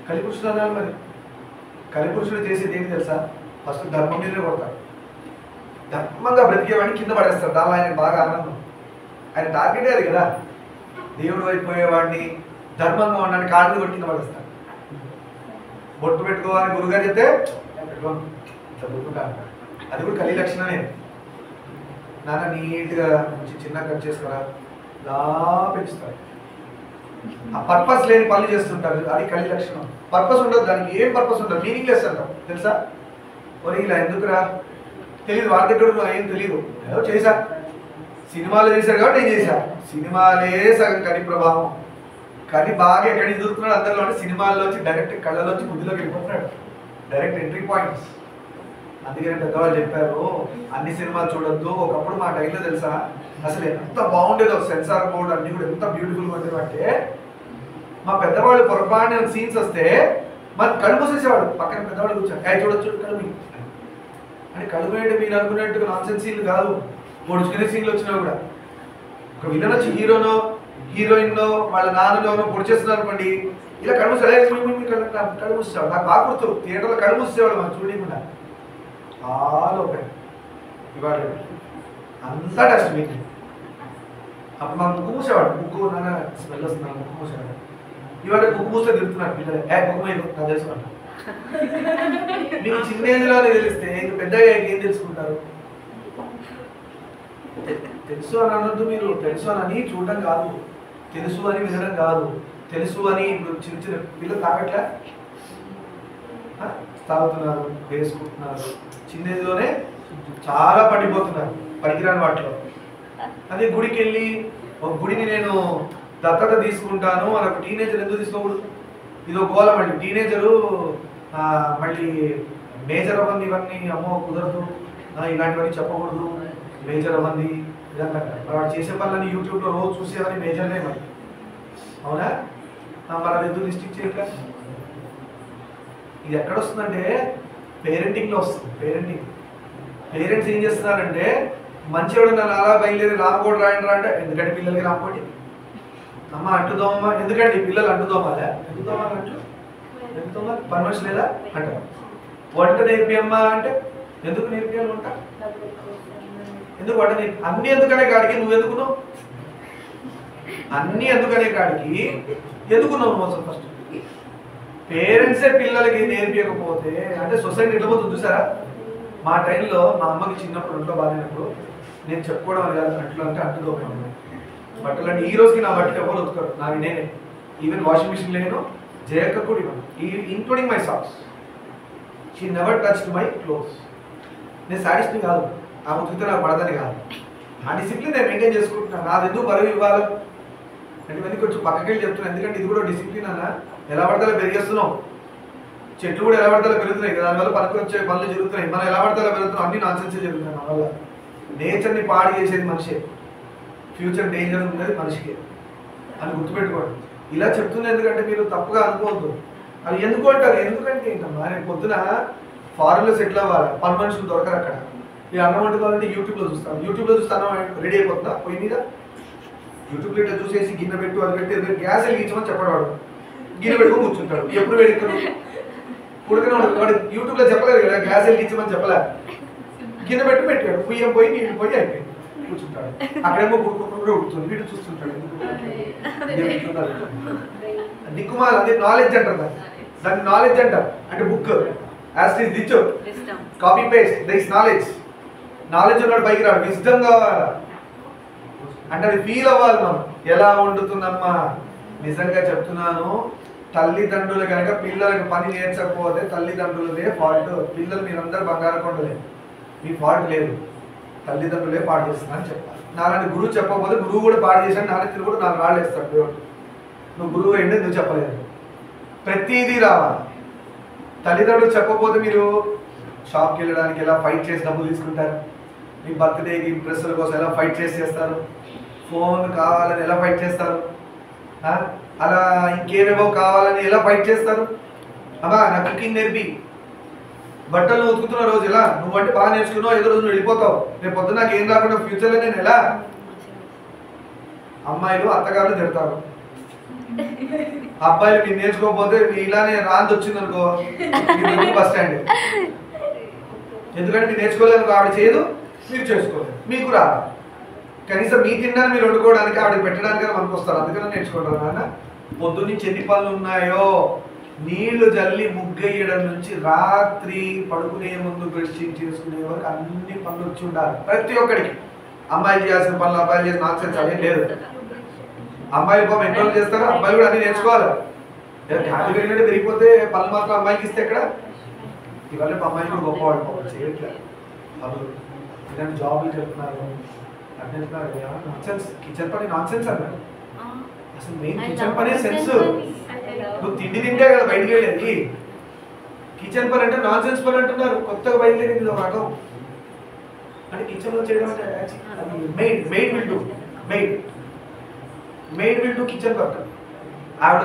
కలిపురుషులు అన్నారు. మరి కలిపురుషుడు చేసేది ఏంటి తెలుసా? ఫస్ట్ ధర్మం మీదనే కొడతాడు. ధర్మంగా బ్రతికేవాడిని కింద పడేస్తాడు. దానిలో ఆయన బాగా ఆనందం. ఆయన టార్గెటే అది కదా. దేవుడు అయిపోయేవాడిని ధర్మంగా ఉన్నాడు కాళ్ళు కొట్టి కింద పడేస్తాడు. బొట్టు పెట్టుకోవాలని గురుగారు చెప్తే పెట్టుకోను ఇట్లా బొట్టుకుంటాను. అది కూడా కలి లక్షణమే. నాన్న నీట్గా మంచి చిన్న కట్ చేసుకోరా, ఇలా పెంచుతారు. ఆ పర్పస్ లేని పనులు చేస్తుంటారు, అది కలి లక్షణం. పర్పస్ ఉండదు, దానికి ఏం పర్పస్ ఉండదు, మీనింగ్లెస్ అంటాం తెలుసా. మరి ఇలా ఎందుకురా తెలియదు, వాళ్ళ దగ్గర ఏం తెలియదు, ఏదో చేశా, సినిమాలు చేశారు కాబట్టి నేను చేశా. సినిమాలే సగం కలి ప్రభావం. కలి బాగా ఎక్కడికి దొరుకుతున్నాడు అందరిలో అంటే సినిమాల్లోంచి డైరెక్ట్ కళ్ళలోంచి బుద్ధిలోకి వెళ్ళిపోతున్నాడు. Direct entry points. అందుకని పెద్దవాళ్ళు చెప్పారు అన్ని సినిమాలు చూడొద్దు. ఒకప్పుడు మా టైంలో తెలుసా అసలు ఎంత బాగుండేదో, సెన్సార్ బోర్డు అన్ని కూడా ఎంత బ్యూటిఫుల్గా ఉండేవంటే మా పెద్దవాళ్ళు పొరపాటు సీన్స్ వస్తే మరి కళ్ళు మూసేసేవాడు. పక్కన పెద్దవాళ్ళు కూర్చొని చూడొచ్చు కళ్ళు అని. కళ్ళు వేయడం మీరు అనుకున్నట్టుగా నాన్సెన్స్ సీన్లు కాదు, పొడుచుకునే సీన్లు వచ్చినా కూడా. ఒక విలన్ వచ్చి హీరోనో హీరోయిన్నో వాళ్ళ నాన్నలోనో పొడి చేస్తున్నారు అనుకోండి, ఇలా కళ్ళు కళ్ళు మూసేవాడు. నాకు బాగా గుర్తు, థియేటర్లో కళ్ళు మూసేవాడు మనం చూడకుండా. All open. ఇవాళ అంతా డస్ట్ మీకు. అప్పుడు మనం ముక్కు మూసేవాడు, ముక్కు నాన్న స్మెల్ వస్తున్నాను ముక్కు మూసేవాడు. ఇవాళ ముక్కు మూస్తే తిరుగుతున్నాడు పిల్లలు, ముక్కు మీద నాకు తెలుసుకోండి. మీకు చిన్న ఏజ్లోనే తెలిస్తే ఇంక పెద్దగా ఏం తెలుసుకుంటారు? తెలుసు అని అనొద్దు మీరు. తెలుసు అని చూడడం కాదు, తెలుసు అని వినడం కాదు. తెలుసు అని ఇప్పుడు చిన్న చిన్న పిల్లలు తాగట్లే, తాగుతున్నారు, వేసుకుంటున్నారు. చిన్న ఏజ్లోనే చాలా పడిపోతున్నారు పనికిరాని వాటిలో. అదే గుడికి వెళ్ళి ఒక గుడిని నేను దత్తత తీసుకుంటాను అని ఒక టీనేజర్ ఎందుకు తీసుకోకూడదు? ఇదో గోల. మళ్ళీ టీనేజరు మళ్ళీ మేజర్ అవ్వండి, ఇవన్నీ అమ్మో కుదరదు, ఇలాంటివన్నీ చెప్పకూడదు, మేజర్ అవ్వండి ఇదంతా. మరి వాడు చేసే పనులని యూట్యూబ్లో రోజు చూసేవని మేజర్నే మరి, అవునా? మరి అది ఎందుకు రిస్ట్రిక్ట్ చేయక? ఇది ఎక్కడ వస్తుందంటే పేరెంటింగ్లో వస్తుంది. పేరెంట్స్ ఏం చేస్తున్నారంటే మంచివాడు నన్ను అలా బయలుదేరి రామకోటి రాయండి రా అంటే, ఎందుకంటే పిల్లలకి రామకోటి అమ్మ అంటుదోమ, ఎందుకంటే పిల్లలు అంటుదోమాలే, ఎందుదోమాలి అంటూ ఎందుదోమాలి పర్మిషన్ లేదా అంటారు. వంట నేర్పియమ్మా అంటే ఎందుకు నేర్పియాలి వంట? ఎందుకు వంట నేర్పి అన్ని ఎందుకనే కాడికి నువ్వు ఎందుకున్నావు? అన్ని ఎందుకనే కాడికి ఎందుకున్నావు మోసం? ఫస్ట్ పేరెంట్సే పిల్లలకి నేర్పించకపోతే అంటే సొసైటీ ఎట్లా పోతుంది చూసారా? మా టైంలో మా అమ్మకి చిన్నప్పుడు ఇంట్లో బాగాలేనప్పుడు నేను చెప్పుకోవడం అని కాదు, అంట్లో అంటే అంటుకోకపోయాను బట్టలు. అంటే ఈ రోజుకి నా బట్టలు ఎవరు ఉతుకారు, నాకు నేనే. ఈవెన్ వాషింగ్ మిషన్ లేను, జయక్క కూడా ఇవ్వను, including my socks. She never touch my clothes. నేను సాటిస్ఫై కాదు, ఆ ఉతికితే నాకు పడదని కాదు. ఆ డిసిప్లిన్ నేను మెయింటైన్ చేసుకుంటున్నాను. నాది ఎందుకు బరువు ఇవ్వాలి అంటే ఇవన్నీ కొంచెం పక్కకెళ్ళి చెప్తున్నాను. ఎందుకంటే ఇది కూడా డిసిప్లిన్ అన్న. ఎలా పడతాలో పెరిగేస్తున్నాం, చెట్లు కూడా ఎలా పడతాలో పెరుగుతున్నాయి, దానివల్ల పనికి వచ్చే పనులు జరుగుతున్నాయి. మనం ఎలా పడతాలో పెరుగుతున్నాం, అన్ని నాన్సెన్సే జరుగుతున్నాయి మన వల్ల. నేచర్ని పాడు చేసేది మనిషే, ఫ్యూచర్ డేంజర్ ఉన్నది మనిషికి అని గుర్తుపెట్టుకోండి. ఇలా చెప్తుంది ఎందుకంటే మీరు తప్పుగా అనుకోవద్దు. అది ఎందుకు అంటారు? ఎందుకంటే ఏంటమ్మా, రేపు పొద్దున ఫారెన్లో సెటిల్ అవ్వాలి, పని మనుషులు దొరకరు అక్కడ. ఈ అన్నం వండుకోవాలంటే యూట్యూబ్లో చూస్తాను, యూట్యూబ్లో చూస్తే అన్నం రెడీ అయిపోతుందా పొయ్యి మీద? యూట్యూబ్ లో చూసేసి గిన్నె పెట్టు అది పెట్టి గ్యాస్ వెలిగించమని చెప్పడాడు, గిన్నె పెట్టుకొని కూర్చుంటాడు. ఎప్పుడు వేడుకలు ఉడకనే వాడు యూట్యూబ్ లో చెప్పలేదు కదా, గ్యాస్ వెలిగించమని చెప్పలే, గిన్నె పెట్టి పెట్టాడు, పుయ్యం పోయి నీళ్ళు పోయి అయిపోయింది, కూర్చుంటాడు. అక్కడేమో కూడా ఉడుకుతుంది, వీడు చూస్తుంటాడు. దిక్కుమాల అదే నాలెడ్జ్ అంటారు, దాన్ని నాలెడ్జ్ అంటారు. అంటే book as it is ditch copy paste this knowledge. Knowledge ఉన్నాడు పైకి రాడు, విజ్డమ్ కావాలి. అంటే అది ఫీల్ అవ్వాలి మనం, ఎలా వండుతుందమ్మా. నిజంగా చెప్తున్నాను, తల్లిదండ్రులు కనుక పిల్లలకు పని నేర్చకపోతే తల్లిదండ్రులదే ఫాల్ట్. పిల్లలు మీరందరూ బంగారం కొండలే, మీ ఫాల్ట్ లేదు, తల్లిదండ్రులే పాడు చేస్తున్నారని చెప్పాలి. నాలాంటి గురువు చెప్పకపోతే గురువు కూడా పాడు చేశాడు, నాన్న కూడా నాకు రాళ్ళు వేస్తాడు దేవుడు. నువ్వు గురువు ఏంటి, నువ్వు చెప్పలేదు. ప్రతిదీ రావాలి. తల్లిదండ్రులు చెప్పకపోతే మీరు షాప్కి వెళ్ళడానికి ఎలా ఫైట్ చేసి డబ్బులు తీసుకుంటారు, మీ బర్త్డేకి డ్రెస్సుల కోసం ఎలా ఫైట్ చేస్తారు, ఫోన్ కావాలని ఎలా ఫైట్ చేస్తారు, అలా ఇంకేమేమో కావాలని ఎలా ఫైట్ చేస్తారు. అమ్మా నాకు కుకింగ్ నేర్పి, బట్టలు ఉతుకుతున్న రోజు ఎలా, నువ్వంటే బాగా నేర్చుకున్నావు, ఏదో రోజు నువ్వు వెళ్ళిపోతావు, రేపు పొద్దున నాకు ఏం రాకుండా ఫ్యూచర్లో నేను ఎలా. అమ్మాయిలు అత్తగారులు తిడతారు, అబ్బాయిలు మీరు నేర్చుకోకపోతే మీ ఇలానే రాంది వచ్చింది అనుకో బస్ స్టాండ్. ఎందుకంటే మీరు నేర్చుకోలేదు, ఆవిడ చేయదు, మీరు చేసుకోలేదు, మీకు రాదు. కనీసం మీ తిండాన్ని మీరు వండుకోవడానికి ఆవిడకి పెట్టడానికి మనకు వస్తారు, అందుకని నేర్చుకుంటారు. నాన్న పొద్దున్నుంచి ఎన్ని పనులు ఉన్నాయో, నీళ్లు జల్లి ముగ్గేయడం నుంచి రాత్రి పడుకునే ముందు బ్రషింగ్ చేసుకునే వరకు అన్ని పనులు వచ్చి ఉండాలి ప్రతి ఒక్కడికి. అమ్మాయిలు చేయాల్సిన పనులు అబ్బాయిలు చేసిన నాన్సెన్స్ అదేం లేదు. అమ్మాయిలు పాపం ఎన్ని రోజులు చేస్తారు, అబ్బాయిలు కూడా అన్ని నేర్చుకోవాలి. ఖ్యాతి పెరిగినట్టు పెరిగిపోతే పనులు మాత్రం అమ్మాయికి ఇస్తే ఎక్కడ. ఇవాళ అమ్మాయిలు కూడా గొప్పవాళ్ళు పాపం చేయట్లేదు, పనులు ఇలాంటి జాబులు చెప్తున్నారు, కిచెన్ పని నాన్ సెన్స్ అన్నారు. అసలు మెయిన్ కిచెన్ పనే సెన్స్. నువ్వు తిండి తింటే కదా బయటికి వెళ్ళేది. కిచెన్ పని అంటే నాన్ సెన్స్ పని అంటున్నారు, కొత్తగా బయలుదేరింది ఒక రకం. అంటే కిచెన్ లో చేయడం అంటే maid will do kitchen work. ఆవిడ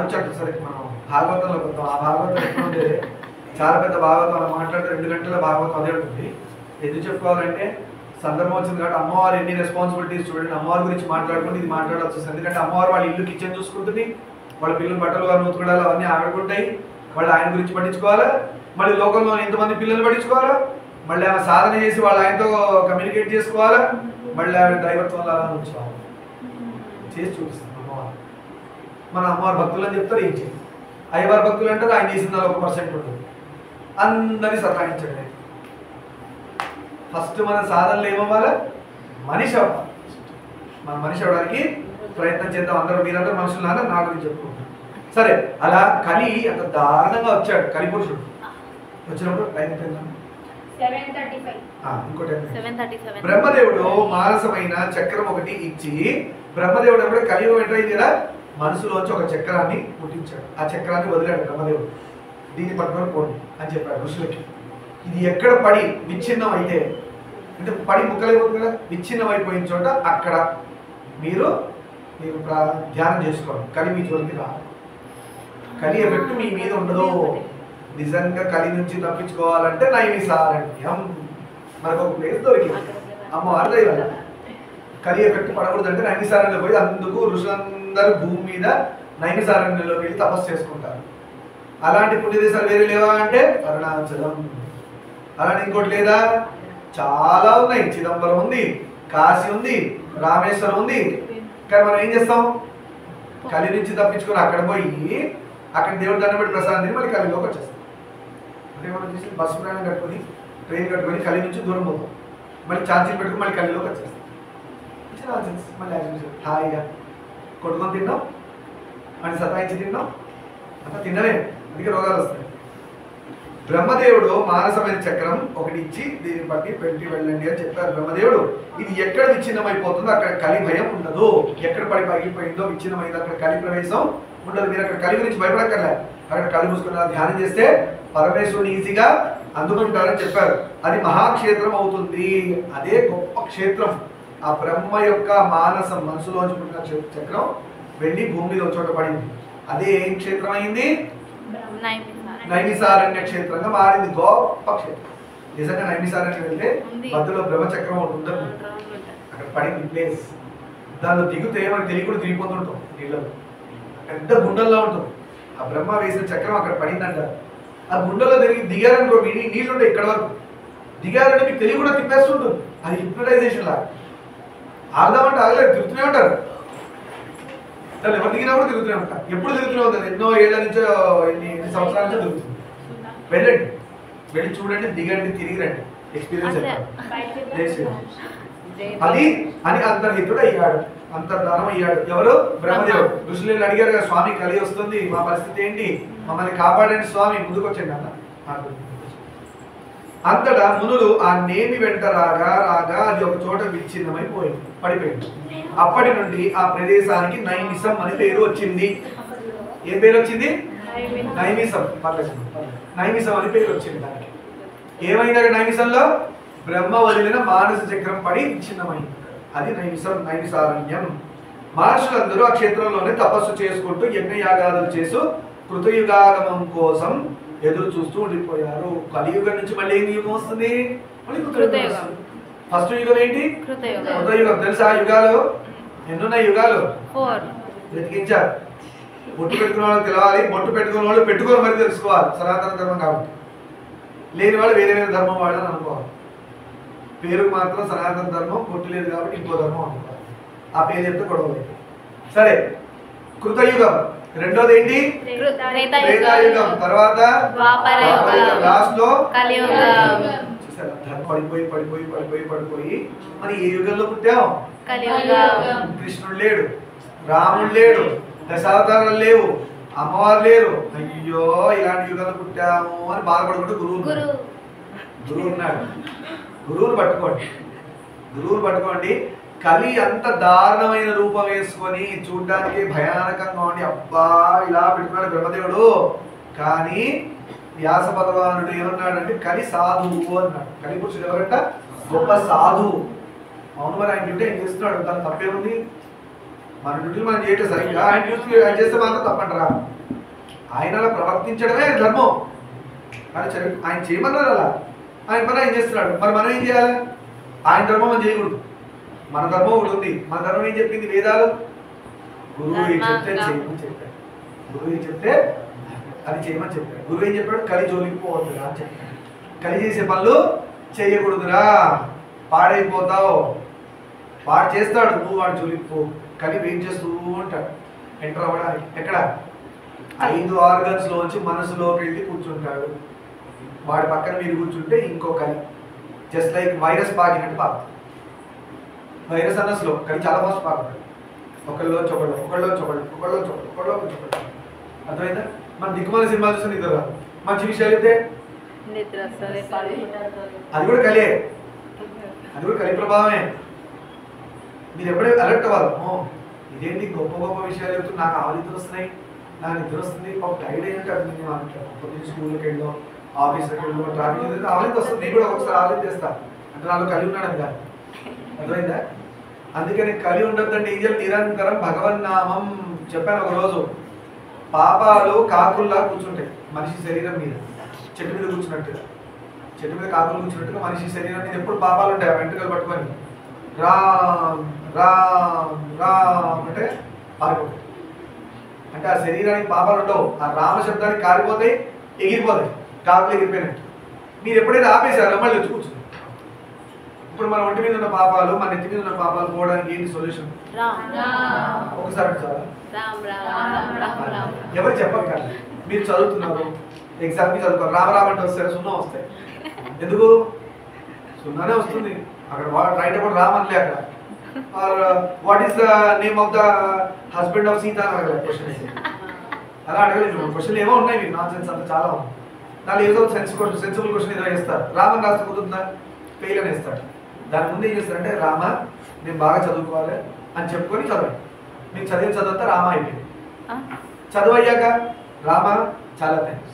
వచ్చాడు సరే మనం భాగవతంలో కొత్తాం. ఆ భాగవతం ఎప్పుడు ఉండేది, చాలా పెద్ద భాగవతం, అలా మాట్లాడితే 2 గంటల భాగవతం అదే ఉంటుంది. ఎందుకు చెప్పుకోవాలంటే సందర్భం వచ్చింది కాబట్టి అమ్మవారు ఎన్ని రెస్పాన్సిబిలిటీస్ చూడండి. అమ్మవారి గురించి మాట్లాడుకుంటే ఇది మాట్లాడాల్సి వస్తుంది. ఎందుకంటే అమ్మవారు వాళ్ళ ఇల్లు కిచెన్ చూసుకుంటుంది, వాళ్ళ పిల్లలు బట్టలు వారు ఉతకడాలు అవన్నీ ఆడుకుంటాయి, వాళ్ళు ఆయన గురించి పట్టించుకోవాలా, మళ్ళీ లోకంలో ఎంతమంది పిల్లలు పట్టించుకోవాలా, మళ్ళీ ఆమె సాధన చేసి వాళ్ళ ఆయనతో కమ్యూనికేట్ చేసుకోవాలా, మళ్ళీ ఆమె దైవత్వంలో అలా ఉంచుకోవాలి. చేసి చూపిస్తుంది అమ్మవారు. మన అమ్మవారి భక్తులు అని చెప్తారు, ఏం చేయాలి. అయ్యవారి భక్తులు అంటారు ఆయన చేసిన 1% ఉంటుంది, అందరినీ సతాయించండి. ఫస్ట్ మన సాధనలు ఏమవ్వాలి, మనిషి అవ్వాలి. మన మనిషి అవ్వడానికి ప్రయత్నం చేద్దాం. మీరందరూ మనుషులు నా గురించి చెప్పుకుంటారు. సరే, అలా కలి అంత దారుణంగా వచ్చాడు. కలి పురుషుడు వచ్చినప్పుడు టైం బ్రహ్మదేవుడు మానసమైన చక్రం ఒకటి ఇచ్చి, బ్రహ్మదేవుడు అప్పుడే కలియుగం ఎంటర్ అయింది కదా, మనసులోంచి ఒక చక్రాన్ని పుట్టించాడు. ఆ చక్రాన్ని వదిలాడు బ్రహ్మదేవుడు. దీన్ని పట్టుకొని పోండి అని చెప్పాడు ఋషులకి. ఇది ఎక్కడ పడి విచ్ఛిన్నం అయితే, అంటే పడి ముక్కలైపోతుంది కదా, విచ్ఛిన్నం అయిపోయిన చోట అక్కడ మీరు ధ్యానం చేసుకోండి. కలి మీ జోలికి రా, కలి ఎఫెక్ట్ మీ మీద ఉండదు. నిజంగా కలి నుంచి తప్పించుకోవాలంటే నైమిసారణ్యం మనకు ఒక ప్లేస్ దొరికింది. అమ్మవారి దైవం కలి ఎఫెక్ట్ పడకూడదంటే నైమిసారణ్యంలో పోయి, అందుకు ఋషులందరూ భూమి మీద నైమిసారణ్యంలోకి వెళ్ళి తపస్సు చేసుకుంటారు. అలాంటి పుణ్యదేశాలు వేరే లేవా అంటే అరుణాచలం. అలాంటి ఇంకోటి లేదా, చాలా ఉన్నాయి. చిదంబరం ఉంది, కాశీ ఉంది, రామేశ్వరం ఉంది. కానీ మనం ఏం చేస్తాం, కలి నుంచి తప్పించుకొని అక్కడ పోయి అక్కడ దేవుడు దండం పెట్టి ప్రసాదం తిని మళ్ళీ కలిలోకి వచ్చేస్తాం. అంటే మనం చేసి బస్సు ప్రయాణం కట్టుకొని ట్రైన్ కట్టుకొని కలి నుంచి దూరం పోతాం, మళ్ళీ ఛార్జీలు పెట్టుకుని మళ్ళీ కలిలోకి వచ్చేస్తాం. మళ్ళీ హాయిగా కొట్టుకొని తిన్నాం, అని సతాయించి తిన్నాం, అంతా తిన్ననే, అందుకే రోగాలు వస్తాయి. బ్రహ్మదేవుడు మానసమైన చక్రం ఒకటి ఇచ్చి దీన్ని బట్టి పెట్టి వెళ్ళండి అని చెప్పారు బ్రహ్మదేవుడు. ఇది ఎక్కడ విచ్ఛిన్నమైపోతుందో అక్కడ కలి భయం ఉండదు. ఎక్కడ పడి పగిలిపోయిందో విచ్ఛిన్నమైందో అక్కడ కలి ప్రవేశం ఉండదు. మీరు అక్కడ కలి గురించి భయపడక్కర్లే. అక్కడ కళ్ళు మూసుకున్న ధ్యానం చేస్తే పరమేశ్వరుని ఈజీగా అందుకుంటారని చెప్పారు. అది మహాక్షేత్రం అవుతుంది. అదే గొప్ప క్షేత్రం. ఆ బ్రహ్మ యొక్క మానసం మనసులోంచి పుట్టిన చక్రం వెళ్ళి భూమి మీద చోట పడింది. అదే ఏం క్షేత్రం అయింది, నైమిసారణ్య క్షేత్రంగా మారింది. గొప్ప క్షేత్రం. నిజంగా నైమిసారణ్యం వెళ్తే మధ్యలో బ్రహ్మచక్రం ఒకటి ఉంటుంది, అక్కడ పడింది ప్లేస్. దానిలో దిగితే మనకి తెలియకుండా దిగిపోతుంటాం నీళ్ళలో. పెద్ద గుండెల్లో ఉంటుంది. ఆ బ్రహ్మ వేసిన చక్రం అక్కడ పడిందంటారు. ఆ గుండెల్లో దిగారనుకో నీళ్ళు ఉంటాయి ఇక్కడ వరకు. దిగారంటే మీకు తెలియకుండా తిప్పేస్తుంటుంది. అది హిప్నటైజేషన్ లాగా. ఆగదామంటే ఆగలేదు, తిరుగుతూనే ఉంటారు. దాన్ని ఎవరు దిగినా కూడా తిరుగుతూనే ఉంటారు. ఎప్పుడు తిరుగుతూనే ఉంటుంది, ఎన్నో ఏళ్ళ నుంచో ఎన్ని సంవత్సరాల నుంచో తిరుగుతుంది. వెళ్ళండి, వెళ్ళి చూడండి, దిగండి, తిరిగి రండి, ఎక్స్పీరియన్స్ అది అని అంతర్హితుడు అయ్యాడు, అంతర్ధానం అయ్యాడు. ఎవరు? బ్రహ్మదేవుడు. ఋషులు అడిగారు కదా, స్వామి కలి వస్తుంది, మా పరిస్థితి ఏంటి, మమ్మల్ని కాపాడండి స్వామి, ముందుకు వచ్చండి అన్న. అంతటా మునులు ఆ నేమి వెంట రాగా రాగా అది ఒక చోట విచ్ఛిన్నమైపోయింది, పడిపోయింది. అప్పటి నుండి ఆ ప్రదేశానికి నైమిసం అని పేరు వచ్చింది. ఏ పేరు వచ్చింది? నైమిసం. నైమిసం అని పేరు వచ్చింది దానికి. ఏమైంది నైమిసంలో? బ్రహ్మ వదిలిన మానస చక్రం పడి విచ్ఛిన్నమైంది. అది నైమిసం, నైమిసారణ్యం. మహర్షులందరూ ఆ క్షేత్రంలోనే తపస్సు చేసుకుంటూ యజ్ఞయాగాదులు చేస్తూ కృతయుగాగమం కోసం ఎదురు చూస్తూ ఉండిపోయారు. కలియుగం నుంచి మళ్ళీ ఏం యుగం వస్తుంది? మళ్ళీ కృతయుగం. ఫస్ట్ యుగం ఏంటి? కృతయుగం. తెలుసా యుగాలు ఎన్నున్నాయి? యుగాలు వెతికించారు. బొట్టు పెట్టుకున్న వాళ్ళు తెలవాలి, బొట్టు పెట్టుకున్న వాళ్ళు పెట్టుకొని మరి తెలుసుకోవాలి. సనాతన ధర్మం కాబట్టి. లేని వాళ్ళు వేరే వేరే ధర్మం వాళ్ళని అనుకోవాలి. పేరుకు మాత్రం సనాతన ధర్మం, బొట్టు లేదు కాబట్టి ఇంకో ధర్మం అనుకోవాలి. ఆ పేరు చెప్తే గొడవ. సరే, కృతయుగం. రెండోది ఏంటి? త్రేతాయుగం. తర్వాత లాస్ట్ లో పడిపోయి పడిపోయి పడిపోయి పడిపోయి మరి ఏ యుగంలో పుట్టావు? కృష్ణుడు లేడు, రాముడు లేడు, దశావతారాలు లేవు, అమ్మవారు లేరు. అయ్యో ఇలాంటి యుగాలు పుట్టాము అని బాధపడుకుంటూ గురువు ఉన్నాడు. గురువుని పట్టుకోండి, గురువుని పట్టుకోండి. కలి అంత దారుణమైన రూపం వేసుకొని చూడ్డానికి భయానకంగా ఉండి అబ్బా ఇలా పెట్టుకున్నాడు బ్రహ్మదేవుడు. కానీ వ్యాస భగవానుడు ఏమన్నాడంటే కలి సాధువు అన్నాడు. కలి పురుషుడు ఎవరంట? గొప్ప సాధువు. అవును, మరి ఆయన డ్యూటీ ఆయన చేస్తున్నాడు, దాని తప్పేముంది? మన డ్యూటీ మనం చేయటం సరిగ్గా, ఆయన డ్యూటీ ఆయన చేస్తే మాత్రం తప్పంటారా? ఆయన అలా ప్రవర్తించడమే ధర్మం. కానీ ఆయన చేయమన్నారు అలా, ఆయన పని ఆయన చేస్తున్నాడు. మరి మనం ఏం చేయాలి? ఆయన ధర్మం మనం చేయకూడదు. మన ధర్మం ఒకటి ఉంది. మన ధర్మం ఏం చెప్పింది? వేదాలు. గురువు ఏం చెప్తే చేయమని చెప్పాడు. గురువు ఏం చెప్తే అది చేయమని చెప్పాడు. గురువు ఏం చెప్పాడు? కలి జోలికి పోవద్దురా అని చెప్పాడు. కలి చేసే పనులు చేయకూడదురా, పాడైపోతావు. వాడు చేస్తాడు, నువ్వు వాడు జోలికి పో. కలి వెయిట్ చేస్తూ ఉంటాడు ఎంటర్ అవ్వడానికి. ఎక్కడ? 5 ఆర్గన్స్ లోంచి మనసులోకి వెళ్ళి కూర్చుంటాడు. వాడి పక్కన మీరు కూర్చుంటే ఇంకో కలి. జస్ట్ లైక్ వైరస్ పాకినట్టు పాకుతాడు. వైరస్ అన్న స్లో, కానీ చాలా ఫాస్ట్ పాకుతాడు. ఒకళ్ళలోంచి ఒకళ్ళు, ఒకళ్ళలోంచి ఒకళ్ళు, ఒకళ్ళలోంచి ఒకళ్ళు, ఒకళ్ళలోంచి ఒకళ్ళు. అర్థమైందా? మన దిక్కుమాల సినిమా చూస్తే నిద్ర రాదు. మంచి విషయాలు అయితే అది కూడా కలియే, అది కూడా కలి ప్రభావమే. మీరు ఎప్పుడైతే అలర్ట్ అవ్వాలి, ఇదేంటి గొప్ప గొప్ప విషయాలు చెప్తూ నాకు ఆలోచనలు వస్తున్నాయి, నాకు నిద్ర వస్తుంది, పాపం టైడ్ అయినట్టు అర్థం. పొద్దున్న స్కూల్కి వెళ్ళాం, ఆఫీస్కి వెళ్ళాం, ట్రాఫిక్ ఆలోచన వస్తుంది. నేను కూడా ఒకసారి ఆలోచన చేస్తాను, అంటే నాలో కలి ఉన్నాడని కాదు. అర్థమైందా? అందుకని కలి ఉండొద్దంటే ఏం చేయాలి? నిరంతరం భగవన్నామం. చెప్పాను ఒకరోజు, పాపాలు కాకుల్లా కూర్చుంటాయి మనిషి శరీరం మీద, చెట్టు మీద కూర్చున్నట్టుగా. చెట్టు మీద కాకులు కూర్చున్నట్టుగా మనిషి శరీరం మీద ఎప్పుడు పాపాలు ఉంటాయి. ఆ వెంట్రుకలు పట్టుకొని రామ్ రామ్ రామ్ అంటే పారిపోతాయి. అంటే ఆ శరీరానికి పాపాలు ఉండవు, ఆ రామ శబ్దానికి కారిపోతాయి, ఎగిరిపోతాయి, కాకులు ఎగిరిపోయినట్టు. మీరు ఎప్పుడైతే ఆపేశారో మళ్ళీ వచ్చి కూర్చుంది. ఇప్పుడు మన ఒంటి మీద ఉన్న పాపాలు, మన నెత్తి మీద ఉన్న పాపాలు పోవడానికి ఏంటి సొల్యూషన్? ఒకసారి చాలా ఎవరు చెప్పరు కదా. మీరు చదువుతున్నారు, ఎగ్జామ్కి చదువుతారు, రామరామ అంటే వస్తాయి, 0 వస్తాయి. ఎందుకు? 0నే వస్తుంది. అక్కడ రైట్ అబౌట్ రామ్ అనలే. అక్కడ what is the name of the husband of Sita అని అడగలేదు క్వశ్చన్. అలా అడగలేదు. క్వశ్చన్ ఏమో ఉన్నాయి మీకు, నాన్ సెన్స్ అంతా చాలా ఉంది. దాని ఏదో సెన్సిబుల్ క్వశ్చన్ ఏదో వేస్తారు. రామని రాస్తే కుదురుతుందా? ఫెయిల్ అని వేస్తాడు. దాని ముందు ఏం చేస్తారంటే రామ నేను బాగా చదువుకోవాలి అని చెప్పుకొని చదవండి. మీకు చదివంతా రామ అయిపోయింది. చదువు అయ్యాక రామ చాలా థ్యాంక్స్.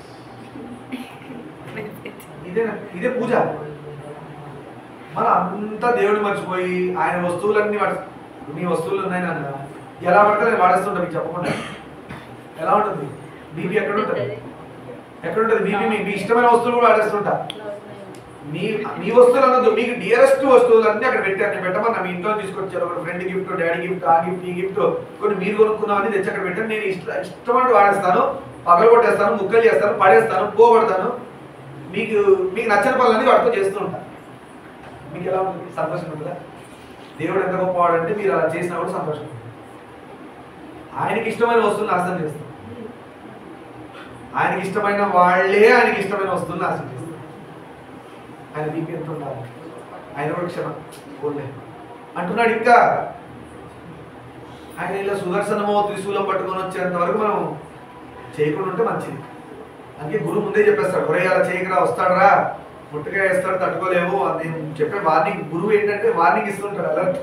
ఇదే పూజ. మన అంతా దేవుడు మర్చిపోయి ఆయన వస్తువులన్నీ మీ వస్తువులు ఉన్నాయి నాన్న, ఎలా పడితే నేను వాడేస్తుంటా మీకు చెప్పకుండా. ఎలా ఉంటుంది? బీపీ ఎక్కడ ఉంటుంది? ఎక్కడ ఉంటుంది బీపీ? మీ ఇష్టమైన వస్తువులు కూడా వాడేస్తుంటా. మీ మీ వస్తువులు అన్నది మీకు డియరెస్ట్ వస్తువులు అన్నీ అక్కడ పెట్టారు. నేను పెట్టమన్నా మీ ఇంట్లో తీసుకొచ్చారు. ఒక ఫ్రెండ్ గిఫ్ట్, డాడీ గిఫ్ట్, ఆ గిఫ్ట్, ఈ గిఫ్ట్, కొన్ని మీరు కొనుక్కున్నామని తెచ్చి అక్కడ పెట్టాను. నేను ఇష్టమైనట్టు వాడేస్తాను, పగలగొట్టేస్తాను, ముక్కలు చేస్తాను, పడేస్తాను, పోగొడతాను. మీకు నచ్చని పనులన్నీ వాటితో చేస్తూ ఉంటాను. మీకు ఎలా ఉంటుంది? సంతోషం ఉంటుందా? దేవుడు ఎంత గొప్పవాడంటే మీరు అలా చేసినా కూడా సంతోషం. ఆయనకి ఇష్టమైన వస్తువులు నాశనం చేస్తాం. ఆయనకి ఇష్టమైన వాళ్ళే ఆయనకి ఇష్టమైన వస్తువులు నాశనం చేస్తారు. ఆయన మీకు ఎంత ఉండాలి? ఆయన కూడా క్షమ పోలే అంటున్నాడు. ఇంకా ఆయన ఇలా సుదర్శనమో త్రిశూలం పట్టుకొని వచ్చేంత వరకు మనం చేయకుండా ఉంటే మంచిది. అందుకే గురువు ముందే చెప్పేస్తాడు, ఒరే అలా చేయకరా, వస్తాడరా, ముట్టుగా వేస్తాడు, తట్టుకోలేవు అని చెప్పే వార్నింగ్. గురువు ఏంటంటే వార్నింగ్ ఇస్తుంటాడు. అలర్ట్.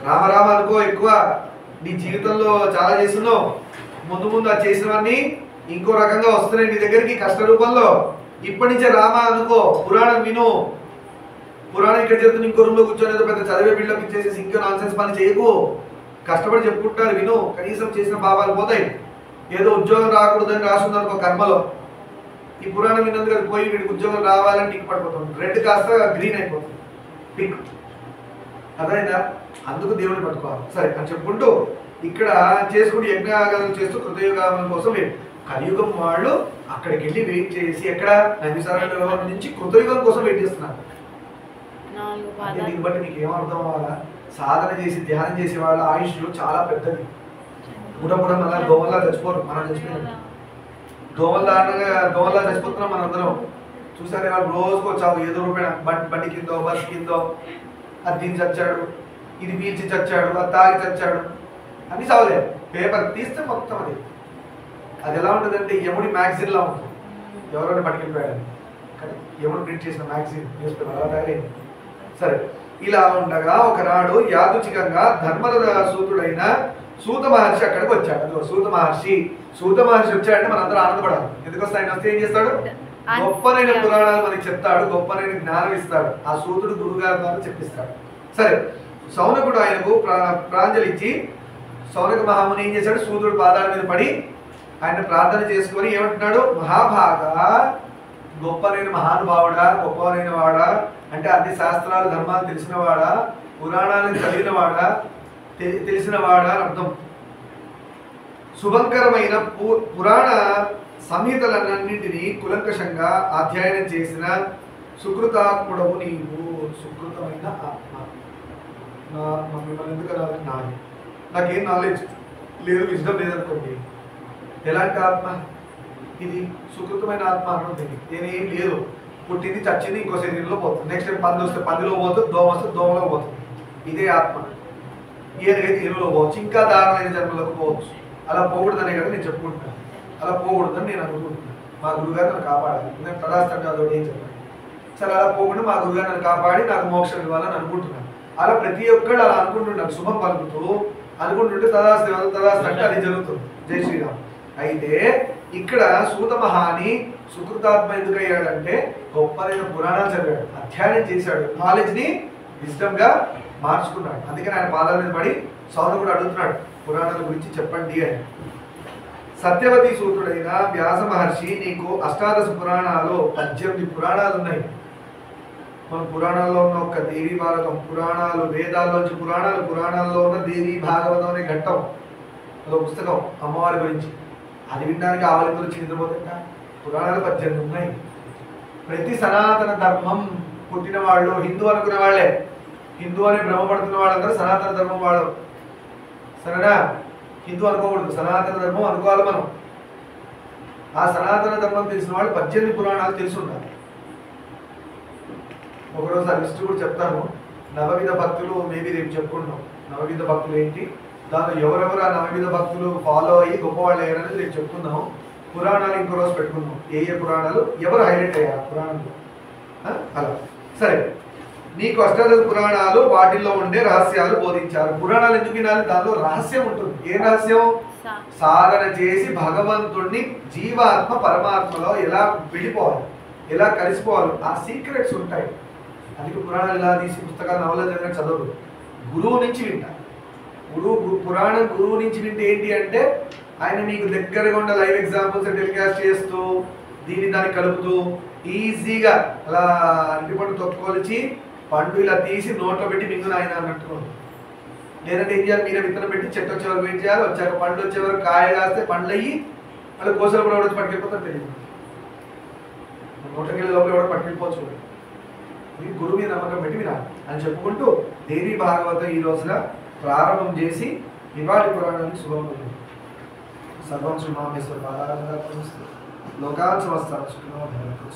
రామరామ అనుకో, ఎక్కువ నీ జీవితంలో చాలా చేస్తున్నావు, ముందు ముందు ఆ చేసినవన్నీ ఇంకో రకంగా వస్తున్నాయి నీ దగ్గరికి కష్ట రూపంలో. ఇప్పటి నుంచే రామ అనుకో, పురాణం విను. పురాణం ఇక్కడ చెప్తున్నా, ఇంకో రూమ్లో కూర్చొని ఏదో పెద్ద చదివే బిల్డప్ ఇచ్చేసి ఇంకో నాన్సెన్స్ పని చేయకు. కష్టపడి చెప్పుకుంటారు, విను. కనీసం చేసిన పాపాలు పోతాయి. ఏదో ఉద్యోగం రాకూడదని రాసింది అనుకో కర్మలో, ఈ పురాణం విన్నందుకు అది పోయి వీడికి ఉద్యోగం రావాలని టిక్ పడిపోతుంది. రెడ్ కాస్త గ్రీన్ అయిపోతుంది, పిక్. అదైనా అందుకు దేవుని పట్టుకోవాలి. సరే అని చెప్పుకుంటూ ఇక్కడ చేసుకుంటూ యజ్ఞాగాలు చేస్తూ కృతయుగామం కోసం కలియుగం వాళ్ళు అక్కడికి వెళ్ళి వెయిట్ చేసి ఎక్కడ నైమిసారణ్య నుంచి కృతయుగం కోసం వెయిట్ చేస్తున్నారు. దీన్ని బట్టి మీకు ఏమర్థం అవ్వాలా? సాధన చేసి ధ్యానం చేసే వాళ్ళ ఆయుష్ చాలా పెద్దది. కూడా మళ్ళీ దోమల్లా చచ్చిపోరు. మనం చచ్చిపోయినాం, దోమల్లా చచ్చిపోతున్నాం మనం అందరం. చూసారే వాళ్ళు రోజుకు వచ్చావు ఏదో రూపాయ బండి కిందో బస్సు కిందో, అది దీన్ని చచ్చాడు, ఇది పీల్చి చచ్చాడు, అది తాగి చచ్చాడు, అన్ని చావలేదు. పేపర్ తీస్తే మొత్తం అది ఎలా ఉంటుందంటే యముడి మ్యాగజైన్లా ఉంటుంది. ఎవరైనా పట్టుకెళ్ళిపోయాడు కానీ యముడు ప్రింట్ చేసిన మ్యాగజైన్, న్యూస్ పేపర్ అలా తయారైంది. సరే, ఇలా ఉండగా ఒకనాడు యాదృచ్ఛికంగా ధర్మరథ సూతుడైన సూత మహర్షి అక్కడికి వచ్చాడు. సూత మహర్షి వచ్చాడంటే మనందరూ ఆనందపడాలి. ఎందుకొస్తే ఆయన వస్తే ఏం చేస్తాడు? గొప్పనైన పురాణాలు మనకి చెప్తాడు, గొప్పనైన జ్ఞానం ఇస్తాడు. ఆ సూతుడు గురుగారి ద్వారా చెప్పిస్తాడు. సరే, సౌనకుడు ఆయనకు ప్రాంజలి ఇచ్చి, సౌనక మహాముని ఏం చేశాడు? సూతుడు పాదాల మీద పడి ఆయన ప్రార్థన చేసుకొని ఏమంటున్నాడు? మహాభాగా, గొప్పనైన మహానుభావుడా, గొప్పనైన వాడా, అంటే అన్ని శాస్త్రాలు ధర్మాలు తెలిసినవాడా, పురాణాలను చదివినవాడా, తెలిసినవాడా అని అర్థం. శుభంకరమైన పురాణ సంహితలన్నింటినీ కులంకషంగా అధ్యయనం చేసిన సుకృతాత్ముడవు నీవు. సుకృతమైన ఆత్మ. మిమ్మల్ని ఎందుకు అనాలి? నాకేం నాలెడ్జ్ లేదు, విజ్డమ్ లేదనుకోండి. ఎలాంటి ఆత్మ ఇది? సుకృతమైన ఆత్మ అనుకుంటుంది. నేనేం లేదు, పుట్టింది చచ్చింది, ఇంకో శరీరంలో పోతుంది. నెక్స్ట్ టైం పంది వస్తే పందిలో పోతుంది, దోమ వస్తే దోమలో పోతుంది. ఇదే ఆత్మ. ఏదైతే ఎరువులో పోవచ్చు, ఇంకా దారుణమైన జన్మలకు పోవచ్చు. అలా పోకూడదనే కదా నేను చెప్పుకుంటున్నాను. అలా పోకూడదని నేను అనుకుంటున్నాను. మా గురుగారు నన్ను కాపాడాలి. నేను తదాస్తంగా అదొకటి ఏం చెప్పాను. సరే, అలా పోకుండా మా గురుగారు నన్ను కాపాడి నాకు మోక్షం ఇవ్వాలని అనుకుంటున్నాను. అలా ప్రతి ఒక్కళ్ళు అలా అనుకుంటున్నాను, శుభం పలుకుతూ అనుకుంటుంటే తదాస్తంటే అది జరుగుతుంది. జై శ్రీరామ్. అయితే ఇక్కడ సూత మహాని సుకృతాత్మ ఎందుకు అయ్యాడంటే గొప్పనైన పురాణాలు చదివాడు, అధ్యయనం చేశాడు, నాలెడ్జ్ని విజ్డమ్గా మార్చుకున్నాడు. అందుకని ఆయన పాదాల మీద పడి సౌనకుడు అడుగుతున్నాడు, పురాణాల గురించి చెప్పండి అని. సత్యవతి సూత్రుడైన వ్యాస మహర్షి, నీకు అష్టాదశ పురాణాలు 18 పురాణాలు ఉన్నాయి. మన పురాణాల్లో ఉన్న ఒక దేవీ భాగవతం, పురాణాలు వేదాల్లోంచి పురాణాల్లో ఉన్న దేవీ భాగవతం అనే ఘట్టం, అదొక పుస్తకం అమ్మవారి గురించి. అది వినడానికి ఆవలి గురించి నిద్రపోతుంటా. పురాణాలు 18 ఉన్నాయి. ప్రతి సనాతన ధర్మం పుట్టిన వాళ్ళు హిందూ అనుకునే వాళ్ళే. హిందూ అని భ్రమపడుతున్న వాళ్ళందరూ సనాతన ధర్మం వాళ్ళు. సరేనా? హిందూ అనుకోకూడదు, సనాతన ధర్మం అనుకోవాలి మనం. ఆ సనాతన ధర్మం తెలిసిన వాళ్ళు 18 పురాణాలు తెలిసి ఉండాలి. ఒకరోజు ఆ లిస్టు కూడా చెప్తాను. నవవిధ భక్తులు మేబీ రేపు చెప్పుకుంటాం. నవవిధ భక్తులు ఏంటి, దాంట్లో ఎవరెవరు ఆ నవవిధ భక్తులు ఫాలో అయ్యి గొప్పవాళ్ళు అయ్యారనేది రేపు చెప్పుకుందాం. పురాణాలు ఇంకో రోజు పెట్టుకుందాం. ఏ పురాణాలు ఎవరు హైలైట్ అయ్యారు పురాణంలో అలా. సరే, నీకు అష్టాదశ పురాణాలు వాటిల్లో ఉండే రహస్యాలు బోధించారు. పురాణాలు ఎందుకు వినాలి? దానిలో రహస్యం ఉంటుంది. ఏ రహస్యం? సాధన చేసి భగవంతుడిని జీవాత్మ పరమాత్మలో ఎలా విడిపోవాలి, ఎలా కలిసిపోవాలి, ఆ సీక్రెట్స్ ఉంటాయి. అందుకే పురాణాలు ఇలా తీసి పుస్తకాలు నవల చదివిన చదవరు, గురువు నుంచి వింటారు. పురాణం గురువు నుంచి వింటే ఏంటి అంటే ఆయన మీకు దగ్గరగా ఉండే లైవ్ ఎగ్జాంపుల్స్ టెలికాస్ట్ చేస్తూ దీన్ని దాన్ని కలుపుతూ ఈజీగా అలా అరటిపండు తొక్కుకొలిచి పండు ఇలా తీసి నోట్లో పెట్టి మింగున ఆయన అన్నట్టు. లేదంటే ఏం చేయాలి, మీరే విత్తనం పెట్టి చెట్టు వచ్చే వరకు వెయిట్ చేయాలి, వచ్చాక పండు వచ్చే వరకు కాయ కాస్తే పండ్లు అయ్యి మళ్ళీ కోసలు కూడా వచ్చి పట్టుకెళ్ళిపోతారు తెలియదు. నోటకెళ్ళి లోపల కూడా పట్టుకెళ్ళిపోవచ్చు. మీ గురువు మీద నమ్మకం పెట్టి వినాలి అని చెప్పుకుంటూ దేవి భాగవతం ఈ రోజున ప్రారంభం చేసి ఇవాళ పురాణానికి శుభం. సర్వం శ్రీమామేశ్వర పాదారాధన లోకాన్ సమస్తాన్ సుఖినో భవంతు.